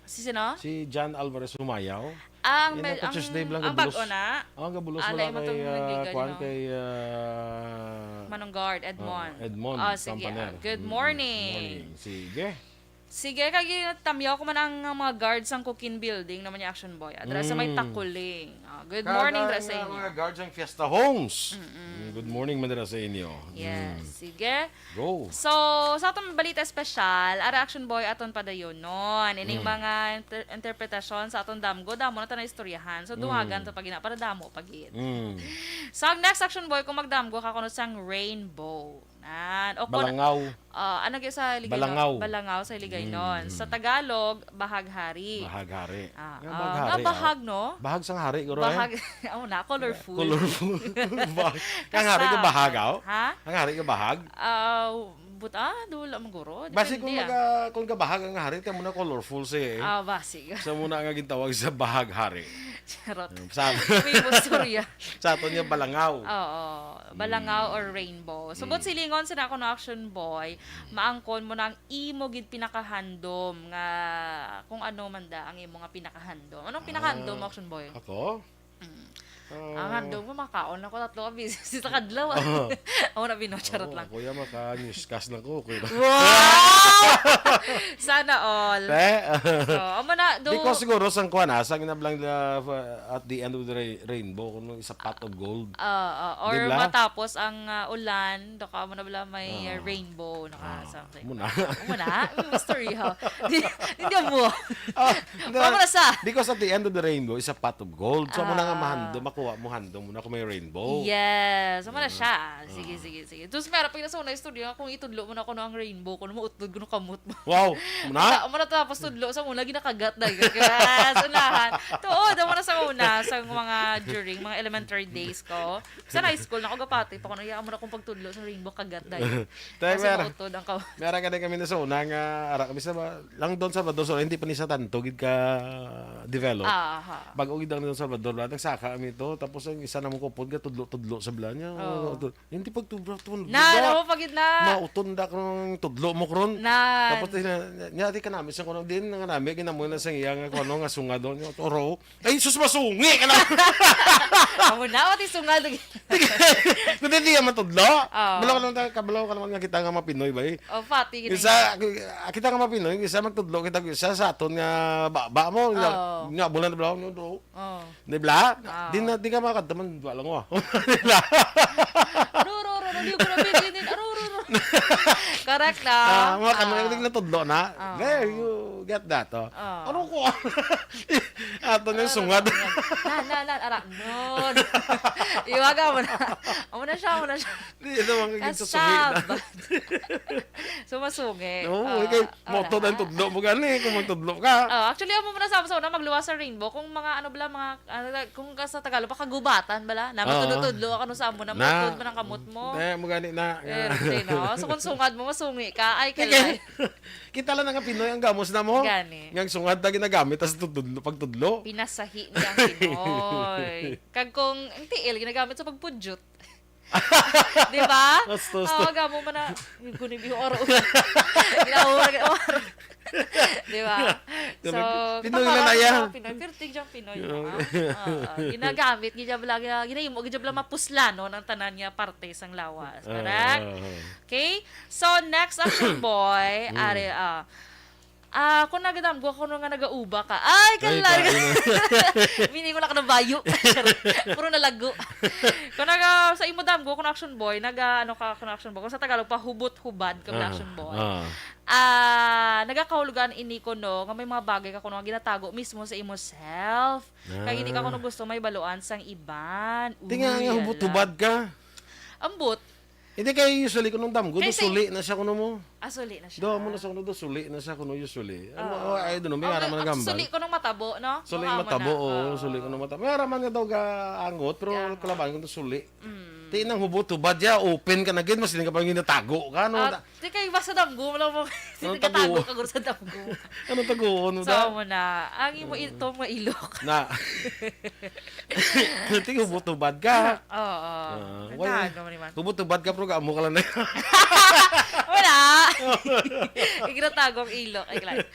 Si sino? Si John Alvarez Sumayaw. Ang Yan ang Tuesday lang ang gabulos. bago na. Ang gabulos Alay wala mo kay tong nagligan, Juan no? kay Manong Guard, Edmond. Edmond Sige. Campaner. Good morning. Sige. Sige, kaya tamyaw ko man ang mga guards ang Cooking Building naman yung Action Boy. Adra sa may Takuling. Good morning dra sa inyo. Mga guards ang Fiesta Homes. Good morning man dira sa inyo. Yes, sige. Go. So, sa atong balita special, ara Action Boy aton padayon nun. Ining mga interpretasyon sa aton damgo, damo na ta na istoryahan. So, duhagan to pagina para damo pagit. So, ang next Action Boy, kung magdamgo ka kuno sang Rainbow. O kung Balangaw. ano gyud sa ligay Balangaw. Balangaw sa ligay nun. Sa Tagalog, bahaghari. Bahaghari. Nga bahaghari. bahag no? Bahag sang hari guro Bahag. Amo na colorful. Colorful. Ang hari ko bahagaw? Ha? Ang hari ko bahag? Dula maguro. Basi kung Depende, kung kabahag ang hari, tamo na colorful siya eh. basig. Sa muna nga gitawag sa bahag hari. Charot. Sa Famous storya. sa aton niya balangaw. Oo. Balangaw or rainbow. Subot silingon sa ako na Action Boy, maangkon mo na ang imo gid pinakahandom nga kung ano man da ang imo nga pinakahandom. Anong pinakahandom mo, Action Boy? Ako? Ang handom mo makaon ako tatlo ka busy sa kadlaw. Ako na binocharot lang. Kuya maka-newscast lang ko. Kuya. Wow! Sana all. So, amo na do. Because siguro sang kuan sang inablang at the end of the rainbow kuno isa pot of gold. Or Diba? matapos ang ulan, do ka mo na bala may rainbow something. Muna. Muna, mystery ha. Hindi mo. Paano na sa? Because at the end of the rainbow is a pot of gold. So mo na nga mahandom, makuha mo handom muna kung may rainbow. Yes, amo na siya. Sige. Tapos meron pag nasa una studio kung itudlo mo na kuno ang rainbow kuno mo utlod kuno kamot mo. Wow, muna. Amo na tapos tudlo sa una ginakagat dai. Kaya unahan. Tuod amo na sa una sa mga during mga elementary days ko. Sa high school na ako gapati pa kuno amo na kung pagtudlo sa rainbow kagat dai. Kasi mautod ang kamot. Meron ka din kami na sa una nga ara kami sa lang doon sa Salvador, so hindi pa ni sa tanto gid ka develop. Aha. Bago gid lang doon sa Salvador, nagsaka kami to tapos ang isa namong kupod ga tudlo sa blanya. Hindi pagtudlo Na, mo pagid na. Mauton da kung tudlo mo kron. Na. Tapos nya di ka namin sa kuno din nga namin ginamoy na sa iya nga kuno nga sunga doon yung toro. Ay sus masungi ka na. Amo na ti sungad. Kundi di man tudlo. Kabalaw ka naman nga kita nga mapinoy ba eh. Pati gini. Isa kita nga mapinoy, isa magtudlo kita isa sa aton nga ba mo nga bulan na nyo do. Di bla? Di ka makadtaman ba lang wa. Di bla? Ano yung grabe din? Correct na. Mga kanang na tudlo na. There, you get that. Oh. Ano ko? Ato na yung sungad. Arak. No. Iwaga mo na. Amo na siya. Hindi, ito mga kagin sa sungit na. Sumasungi. Oo, kay moto na yung tudlo mo gani kung magtudlo ka. Actually, amo mo na sa na magluwas sa rainbow kung mga ano bala, kung ka sa Tagalog, pakagubatan bala. Na matudlo-tudlo ako no sa amo na matud mo ng kamot mo. Mo gani na. No? So kung sungad mo, masungi ka. Ay, kailan. Kita lang nga Pinoy ang gamos na mo. Gani. Yang sungad na ginagamit tas pagtudlo. Pinasahi niya ang Pinoy. Kag kung ang tiil, ginagamit sa pagpudyot. Di ba? Gamo mo na, kunin yung oro. Ginawa. Di ba? So, Pinoy na yan. Pinoy, pertig diyang Pinoy. Ginagamit, ginayimo, gijabla mapusla, no, ng tanan niya parte sang lawas. Correct? Okay? So, next action boy, kung nagadamgo ako nga nagauba ka. Ay, kalala. Mini ko na ka ng bayo. Puro nalago. Kung sa imo damgo, kung action boy, kung action boy. Kung sa Tagalog pa, hubot-hubad kung action boy. Nagakahulugan ini ko no, nga may mga bagay ka kuno nga ginatago mismo sa imo self. Kaya hindi ka kuno gusto may baluan sang iban. Tinga nga hubot-hubad ka. Ambot. Hindi kayo usually kunong damgo, do suli na siya kuno mo. Suli na siya. Do mo na sa kuno do suli na siya kuno usually. Ano ay do no, may araman nga gambal. Suli ko nung matabo, no? Suli matabo, suli ko nung matabo. May araman nga daw ga angot, pero kalaban ko do suli. Ti nang hubot-hubad ya, open ka na gid, mas ka pa ginatago ka no. Di kay basta damgo mo lang mo. Hindi ka tago ka sa damgo. Ano tago no da? So mo na, ang imo ito mga ilok. Na. Ti hubot-hubad ka. Oo. Hubot-hubad ka pero gaamo ka lang na. Wala. Iginatago ang ilok. Ay, klase.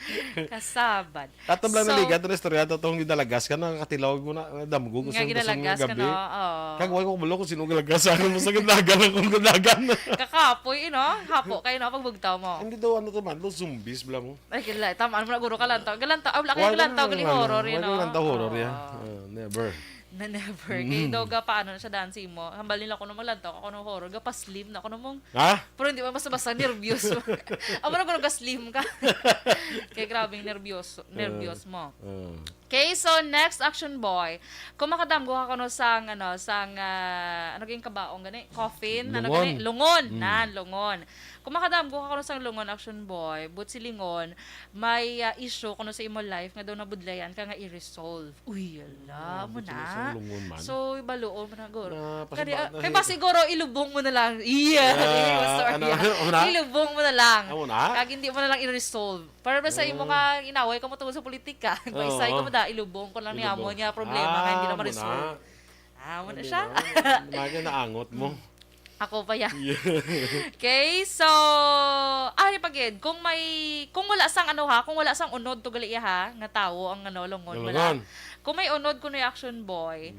Kasabad. Tatom lang naligat na istorya, totong gidalagas ka na, katilawag mo na, damgo ko sa ginalagas ka, no? Kagaway ko bulo kung sino galagas, ano mo sa ganagan akong ganagan. Kakapoy, hapo kayo na pagbugtaw mo. Hindi daw, ano to man, zombies, bala mo. Ay, kilala, tama, ano mo na guro ka lantaw. Wala kayo galantaw, galing horror, Wala kayo galantaw horror, yan. Never. Na never. Kaya daw ga paano na siya dancing mo. Hambal nila ako nung maglantaw, ako nung horror. Ga pa-slim na ako nung Pero hindi mo basta-basta nervyos mo. Ako na kung ga-slim ka. Kaya grabing nervyos mo. Okay, so next action boy. Kung makadamgo ka kuno sang ano ging kabaong gani? Coffin, lungon. Lungon. Kung makadamgo ka kuno sang lungon action boy, but si lingon may issue kuno sa imo life nga daw nabudlayan ka nga i-resolve. Uy, yala mo na. So ibaluon mo na guro. Kay ba siguro ilubong mo na lang. Ilubong mo na lang. Kag hindi mo na lang i-resolve. Para ba sa imo nga inaway ka mo tungod sa politika. Baysay ka mo da ilubong ko lang ni amo niya problema kaya hindi na ma-resolve. Mo na siya. Maganda na angot mo. Ako pa yan. Okay, so pagid kung wala sang kung wala sang unod to gali ha nga tawo ang lungon wala. Kung may unod kuno action boy,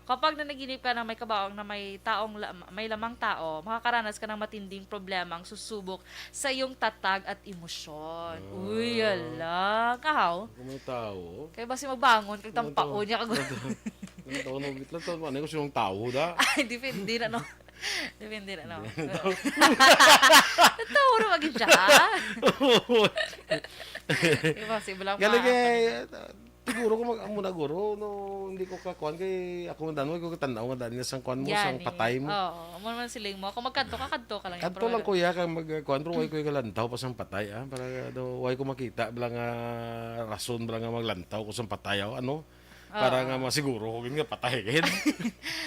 kapag nanaginip ka na may kabaong na may lamang tao, makakaranas ka ng matinding problemang susubok sa iyong tatag at emosyon. Uy, ala. Kahaw? Kung may tao. Kaya basi magbangon, kag tampao niya kag tao no bitla to ano ko siyang tao da. Ay, depende na no. Tao na magin siya. Iba si Blang. Siguro ko muna guro no hindi ko kakuan kay ako danoy ko tanaw nga dani sang kuan mo sang patay mo. Oo, mo man siling mo. Kung magkanto ka lang. Kadto lang kuya kang magkuan pero way ko galantaw pa sang patay para do way ko makita bala nga rason bala nga maglantaw ko sang patay ano. Para nga masiguro ko nga patay gid.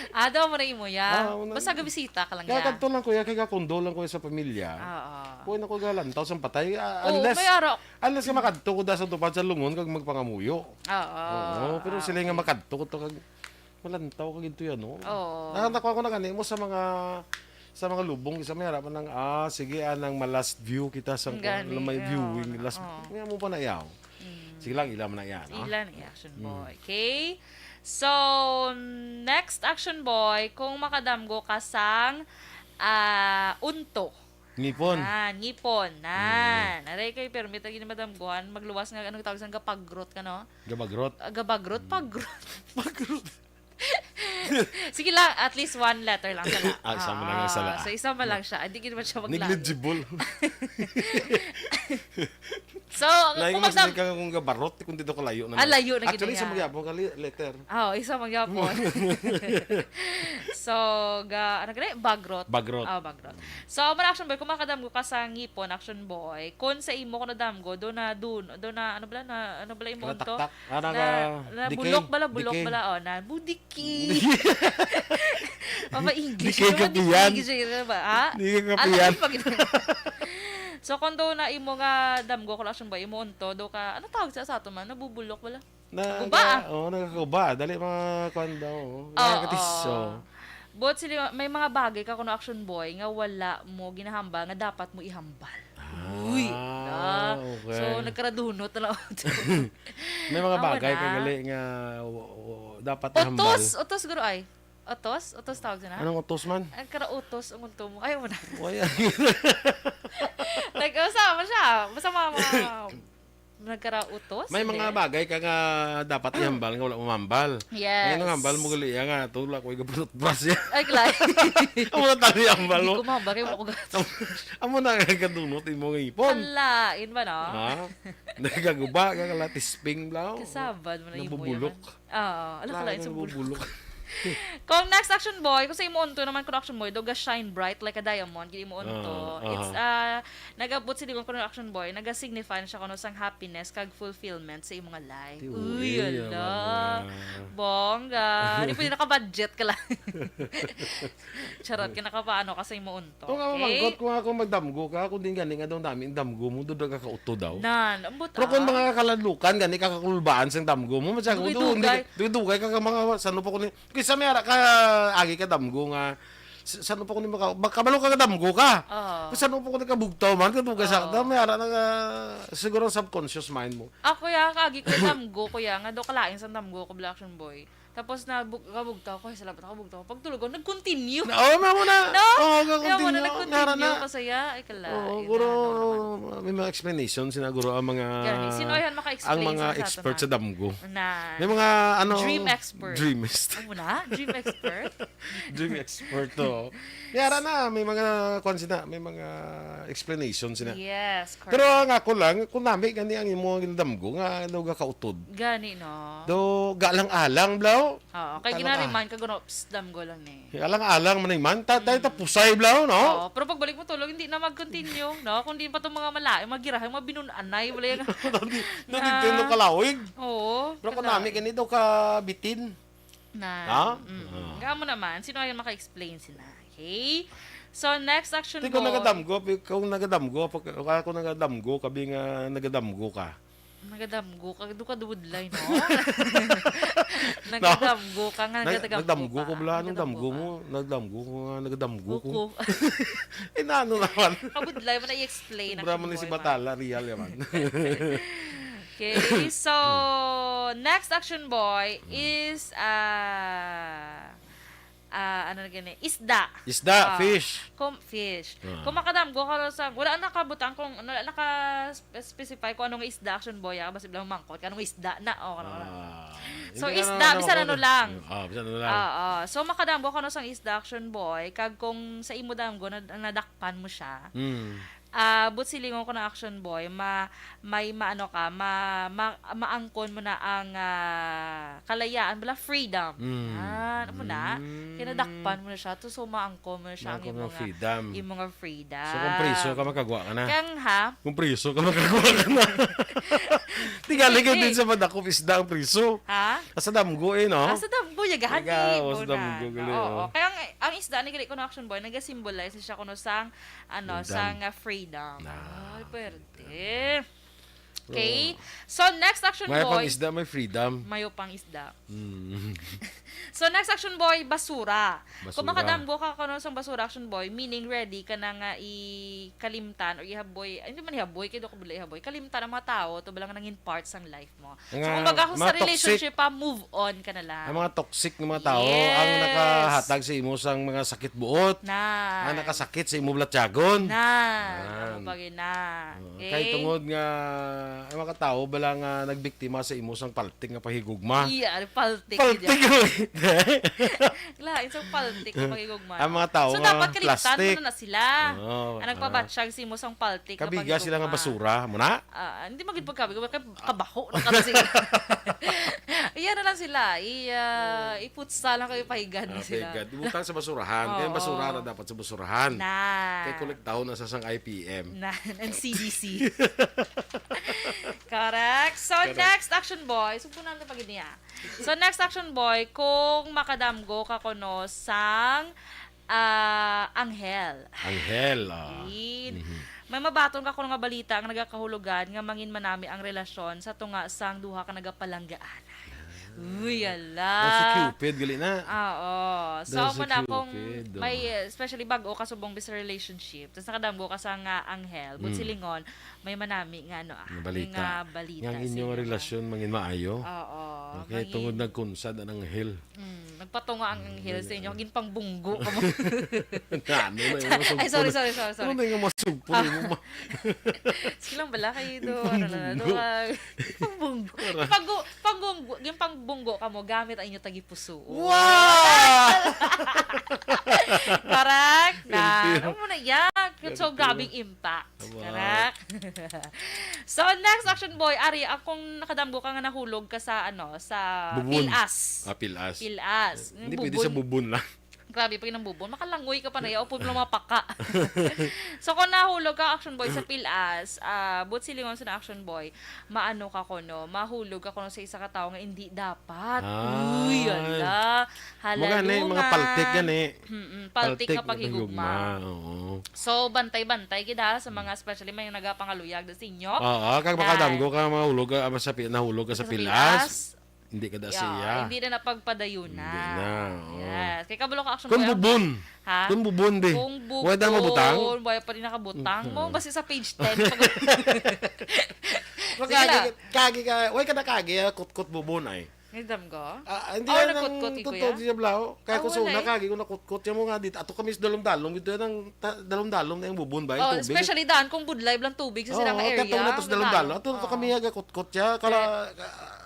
Daw mo na imo ya. Basta gabisita ka lang ya. Kaya kadto lang kuya kay kakondo lang kuya sa pamilya. Kuya na ko galantaw sang patay unless ka makadto ko da sa tupad sa lungon kag magpangamuyo. Pero sila nga makadto ko to kag malantaw kag ito yan no. Nakakuha ko na gani mo sa mga lubong isa may harapan ng sige nang last view kita sa may viewing last nga mo pa na yaw. Sige lang, ilan mo na yan. Ilan ang action boy. Okay? So, next action boy, kung makadamgo ka sang unto. Ngipon. Ngipon. Naray kayo, permit lagi na madamguan, magluwas nga, anong tawag sang gapagrot ka, no? Gabagrot? Gabagrot? Pagrot. Sige lang, at least one letter lang sala. Isa mo lang ang sala. So, isa mo lang siya. Hindi naman siya maglago. Negligible. So, Lain kung mas magdam... ka kung gabarot kung dito ka layo na. Layo na Actually gid sa niya. magyapon ka letter. Isa magyapon. So, ano gani? Bagrot. Bagrot. Bagrot. So, man action boy, kung makadamgo ka sa ngipon, action boy, kung sa imo ko nadamgo, do na, ano bala imo to? Taktak. Na Decay. bulok Decay. bala, na budiki. Mama English. Decay ka piyan. Ha? Di ka kapiyan. So, kung do na imo nga damgo ko action boy, imo unto, do ka, ano tawag sa ato man? Nabubulok bala? Guba. Nagkaguba. Dali mga kwan daw. Oo. Nagkatis. But sila, may mga bagay ka kuno action boy nga wala mo ginahambal nga dapat mo ihambal. Uy. Okay. So nagkaradunot na lang. May mga Amo bagay na. ka gali nga dapat ihambal. Otos guro ay. Otos tawag na. Anong utos man? Nagkarautos ang unto mo. Ayaw mo na. Waya. Nagkasama siya. Basta mga nagkarautos. May mga Hindi. bagay ka nga dapat ihambal nga wala umambal. Yes. Ang hambal mo gali nga tulak ko igabot bras ya. Ay, klay. Amo na tali hambal Hindi mo. ko mabagay. Wala ko gato. Amo na nga kadunot imo nga ipon. Hala. Yun ba no? Ha? Nagaguba ka kala tisping blaw. Kasabad mo na imo Nabubulok. Oo. Alam ko lang sa bulok. Nabubulok. Kung next action boy, kung sa imo unto naman kung action boy, doga shine bright like a diamond, gili mo unto. It's nagabot si Digong kung action boy, naga-signify na siya kuno sang happiness kag fulfillment sa imong life. Uy, ala. Bongga. Di pwede naka-budget ka lang. Charot, kinakapaano ka sa imo unto. Kung ako manggot, kung ako magdamgo ka, kung din gani nga daw namin damgo mo, doon ka kauto daw. Nan, ambot Pero kung mga kalalukan, gani ka kakulbaan sa damgo mo, masyag mo doon, dugay ka mga, sano pa ko ni, kaysa may ara ka, agi ka damgo nga, sano pa ko ni makabalo ka damgo ka. Sano pa ko ni kabugtaw man, kadugay sa, may ara na, siguro subconscious mind mo. Ako ya, kagi ko damgo ko ya, nga do kalain sa damgo ko, Black Action Boy. Tapos na kabugtaw ko, salamat kabugtaw. Pag tulog ko, nag-continue. Oo, mo na. No? Oo, Mo na nag-continue. nag-continue kasaya. Ay, kala. Oo, guro, may mga explanation, sinaguro ang mga, Sino yan maka-explain ang mga sa ato, expert man? sa damgo. Na, May mga, ano, dream expert. Dreamist. Ano na? Dream expert? Dream expert to. Yara na, may mga konsina, may mga explanation sina. Yes, correct. Pero nga ko lang, kung nami gani ang imo ginadamgo nga daw ga kautod. Gani, no? Do galang-alang blaw. Oo, kay ginariman ka gano, damgo lang ni. Alang-alang man man ta pusay blaw, no? Oo, pero pagbalik mo tulog, hindi na mag-continue, no? Kung di pa itong mga malayo, magirahay, mga binunanay, wala yung... No dito kalawig. Oo. Pero kung nami gani daw ka bitin. Na. Nga mo naman, sino ayun maka-explain sila? Okay? So, next action Di boy. kung nagadamgo, kabi nga nagadamgo ka. Nagadamgo ka, doon ka duwudlay, no? Nagadamgo ka nga, Nagdamgo ko bala, anong damgo mo? Nagdamgo ko nga, nagadamgo ko. Buko. Ano naman? Kabudlay mo na i-explain. Brahman ni si Batala, real yaman. Okay, so, next action boy is, ano na gani? Isda. Isda, fish. Fish. Kung makadamgo ka sa, wala nakabutang kung, wala naka-specify kung anong isda action boy, basta bilang mangkot, anong isda na, So, isda, bisan ano lang. Bisan ano lang. So, makadamgo ka na sa isda action boy, kag kung sa imo damgo, nadakpan mo siya, but silingon ko na action boy, may maano ka, maangkon mo na ang kalayaan, bala freedom. Ano mo na? Kinadakpan mo na siya, so maangkon mo na siya ang imong freedom. So, kung priso ka, magkagawa ka na. Kang ha? Kung priso ka, magkagawa ka na. Tigaling ka din sa madakop isda ang priso. Ha? Sa damgo no? Sa damgo, yagahan Sa damgo, gali. Oo. Kaya ang isda ni gali ko na action boy, nag-symbolize siya kuno sang sang freedom. Ay, pwede. Okay. So, next action May pang boy. isda, may freedom. Mayo pang isda. So, next action boy, basura. Kung makadamgo ka kuno sang basura action boy, meaning ready ka na nga ikalimtan or ihaboy, hindi man ihaboy, kaya ko bala ihaboy, kalimtan ang mga tao, to balang nangin parts ng life mo. So, kung baga kung sa relationship pa, move on ka na lang. Ang mga toxic ng mga tao, ang nakahatag sa imo sang mga sakit buot. Ang nakasakit sa imo blatyagon. Ano pa na. Kay tungod nga ang mga tao bala nga nagbiktima sa imo sang paltik nga pahigugma. Iya, paltik. Paltik Lain sa paltik na pagigugma. Ang mga tao so, nga dapat kalimtan plastic. mo na sila. Oo, Ang nagpabatsyag si mo sang paltik na Kabiga sila nga basura mo na. Hindi magid pagkabig, kabaho na kasi sila. Iyan na lang sila. Iputsa lang kayo pahigan na sila. Butang sa basurahan. Kaya yung basura na dapat sa basurahan. Na. Kaya kolektaho na sa sang IPM. Na, ng CDC. Correct. So, next action boy. Supunan na pagid niya. So, next action boy, kung makadamgo ka kuno sang anghel. Anghel. May mabaton ka kuno nga balita ang nagakahulugan nga mangin manami ang relasyon sa tunga sang duha ka nagapalanggaan. Uy, ala. Si Cupid, gali na. Oo. So, That's mo a na kung Cupid, may, especially bago ka subong sa relationship, tapos nakadamgo ka sa nga anghel, but silingon, may manami nga ano Balita. nga balita. Yang inyong sila. relasyon mangin maayo. Oo. Okay, tungod nagkunsad ang anghel. Nagpatungo ang anghel sa inyo, hagin pang bunggo ka mo. Ano na yung masugpo. Ay, sorry. Ano na yung masugpo? Silang bala kayo doon. Pangbunggo. Yung pangbunggo ka mo, gamit ang inyo tagipuso. Wow! Correct? Ano mo na yan? So, grabing impact. Correct? So, next action boy, Ari, akong nakadamgo ka nga nahulog ka sa, sa Bubon. pilas. Pilas. Pilas. Hindi pwede sa bubon lang. Grabe, pag inambubon, makalangoy ka pa na yan, o pwede lumapaka. So, kung nahulog ka, action boy, sa pilas, but silingon sa na action boy, maano ka kuno, mahulog ka kuno sa isa ka tao nga hindi dapat. Uy, ala. Mga na yung mga paltik yan eh. Paltik kapag higugma. Oo. So, bantay-bantay kita sa mga, especially may nagapangaluyag na sa inyo. Oo, kag makadamgo ka, nahulog ka sa pilas. Hindi ka da siya. Hindi na napagpadayunan. Hindi na. Yes. Kaya kabalo ka action Kung boy, bubon. ha? Kung bubon, di. Kung bubon. Wala na mabutang. Wala pa rin nakabutang mo. Basta sa page 10. Kagi ka. Wala ka na kagi. Kutkut bubon ay. Nagdam ko? Hindi Oh, yan nakutkot, ang kuya? tutot siya blaw. Kaya ko wala suna eh. kagi ko nakutkot siya mo nga dito. Ato kami sa dalom-dalom. Ito yan ang dalom-dalom na yung bubon ba? Oh, Yung tubig. especially daan kung budlay lang tubig sa silang area. Katong na to sa dalom-dalom. Ato Oo. kami nga kutkot siya. Kala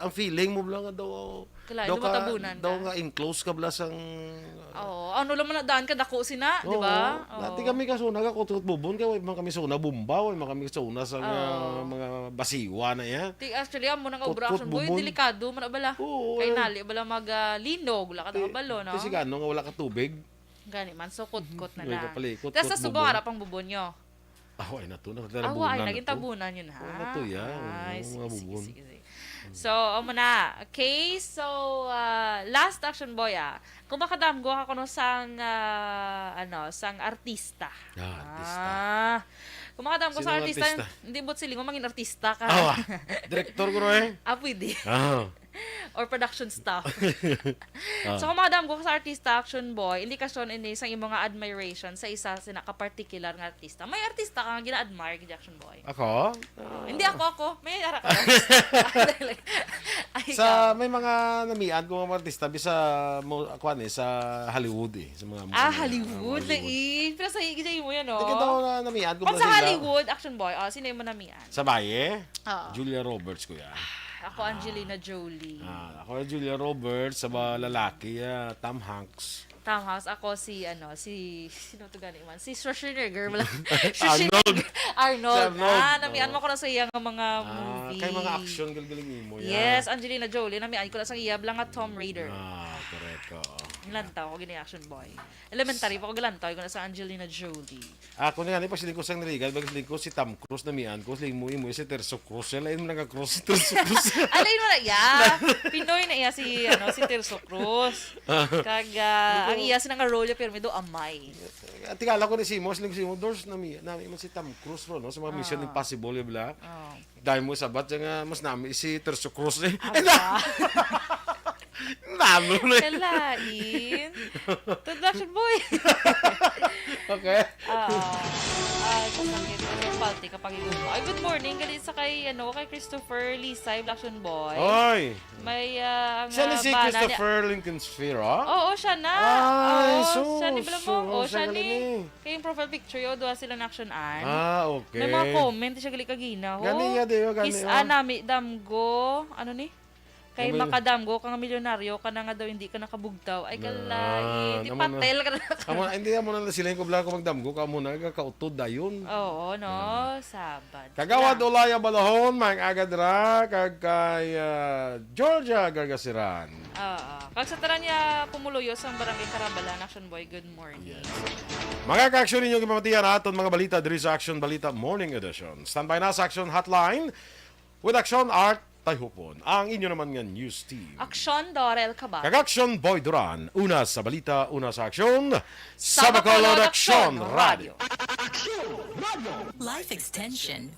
ang feeling mo lang nga daw. Kala, daw lumatabunan daw ka. nga enclose ka blas ang Oo. Ano lang man na daan ka dako sina, di ba? Oo. Dati kami kasuna ka kutkot bubon kaya man kami suna bumba, man kami suna sa mga basiwa na yan. Actually, amo nang obra Kutkot action boy, bubon. delikado man na bala. Oo, Kay eh. nali bala linog, wala ka nakabalo, no? Kasi gano nga wala ka tubig. Gani man, so kutkot na Uy, lang. kapalikot, Tapos sa bubon. subong harap ang bubon nyo. Ay na to, Ay, naging tabunan yun, ha? Oo, to yan. Ay, Oo, mga bubon. sige. So, na. Okay, so, last action boy, kung makadamgo ka kuno sang, sang artista. Artista. Kung makadamgo Sino sa ang artista, artista? hindi ba't silingon maging artista ka? Direktor ko rin. Pwede. Or production staff. So, kung makadamgo ka sa artista, action boy, indikasyon ini sa imong nga admiration sa isa sinaka-particular nga artista. May artista ka nga gina-admire, gid action boy. Ako? Hindi ako. May ara ka. Ay, Sa may mga namian ko mga artista bisa mo ako sa Hollywood eh, sa mga Hollywood na Pero sa higit mo yan, oh. Hindi daw na namian ko Kung ba sa sila? Hollywood, action boy, sino yung manamian? Sa Baye? Oo. Julia Roberts ko yan. Ako, Angelina Jolie. Ako Julia Roberts, sa mga lalaki, Tom Hanks. Tom Hanks, ako sino to gani man? Si Schwarzenegger. Arnold. Namian mo ko na sa iya nga mga movie. Kay mga action, galing mo yan. Yes, Angelina Jolie. Namian ko na sa iya lang nga Tomb Raider. Correct ko. Lantaw ko gini action boy. Elementary pa ko galantaw ko na sa Angelina Jolie. Ako na nga, pag ko sang narigal, pag ko si Tom Cruise namian ko, siling mo si Terzo Cruz. Lain mo nag-cross si Terzo Cruz. Alay mo na iya. Pinoy na iya si Terzo Cruz. Ang iya sinang role pero may do amay. Tingala ko ni Simo, siling Simo, doors nami man si Tom Cruise no, sa mga Mission Impossible, bla. Dahil mo sabat nga mas nami si Terzo Cruz eh. Nalo na. Kalain. Production boy. Okay. sasakit sa palti kapag igumo. Ay, good morning. Galit sa kay Christopher Lisay, Blackson Boy. Oy! May ang Siya ni si bana Christopher Lincoln Sfera? Oo, siya na. Ay, Oo, siya ni Blamong. Oo, siya siya ni. galing Kaya yung profile picture yun, doon sila na action-an. okay. May mga comment, siya gali kagina. Gani nga diyo, gani. His anami, damgo, ano ni? Kay Kamil- makadamgo, kang milyonaryo, ka na nga daw hindi ka nakabugtaw. Ay, kalay. Di naman na. patel ka na. Hindi mo na sila yung kubla ko magdamgo ka muna, kautod na yun. Oo, no? Sabad. Kagawad Olaya Balahon, mga agadra, kag kay Georgia Gargasiran. Oo. Kag sa taran niya pumuluyo sa barangay Karabalan, Action Boy, good morning. Mga ka-action ninyo gipamatiyan aton mga balita diri sa Action Balita Morning Edition. Standby na sa Action Hotline with Action Art Tayhupon. Ang inyo naman nga news team. Aksyon Dorel Cabal. Kag-Action Boy Duran, una sa balita, una sa aksyon, sa Bacolod Action Radio. Life Extension.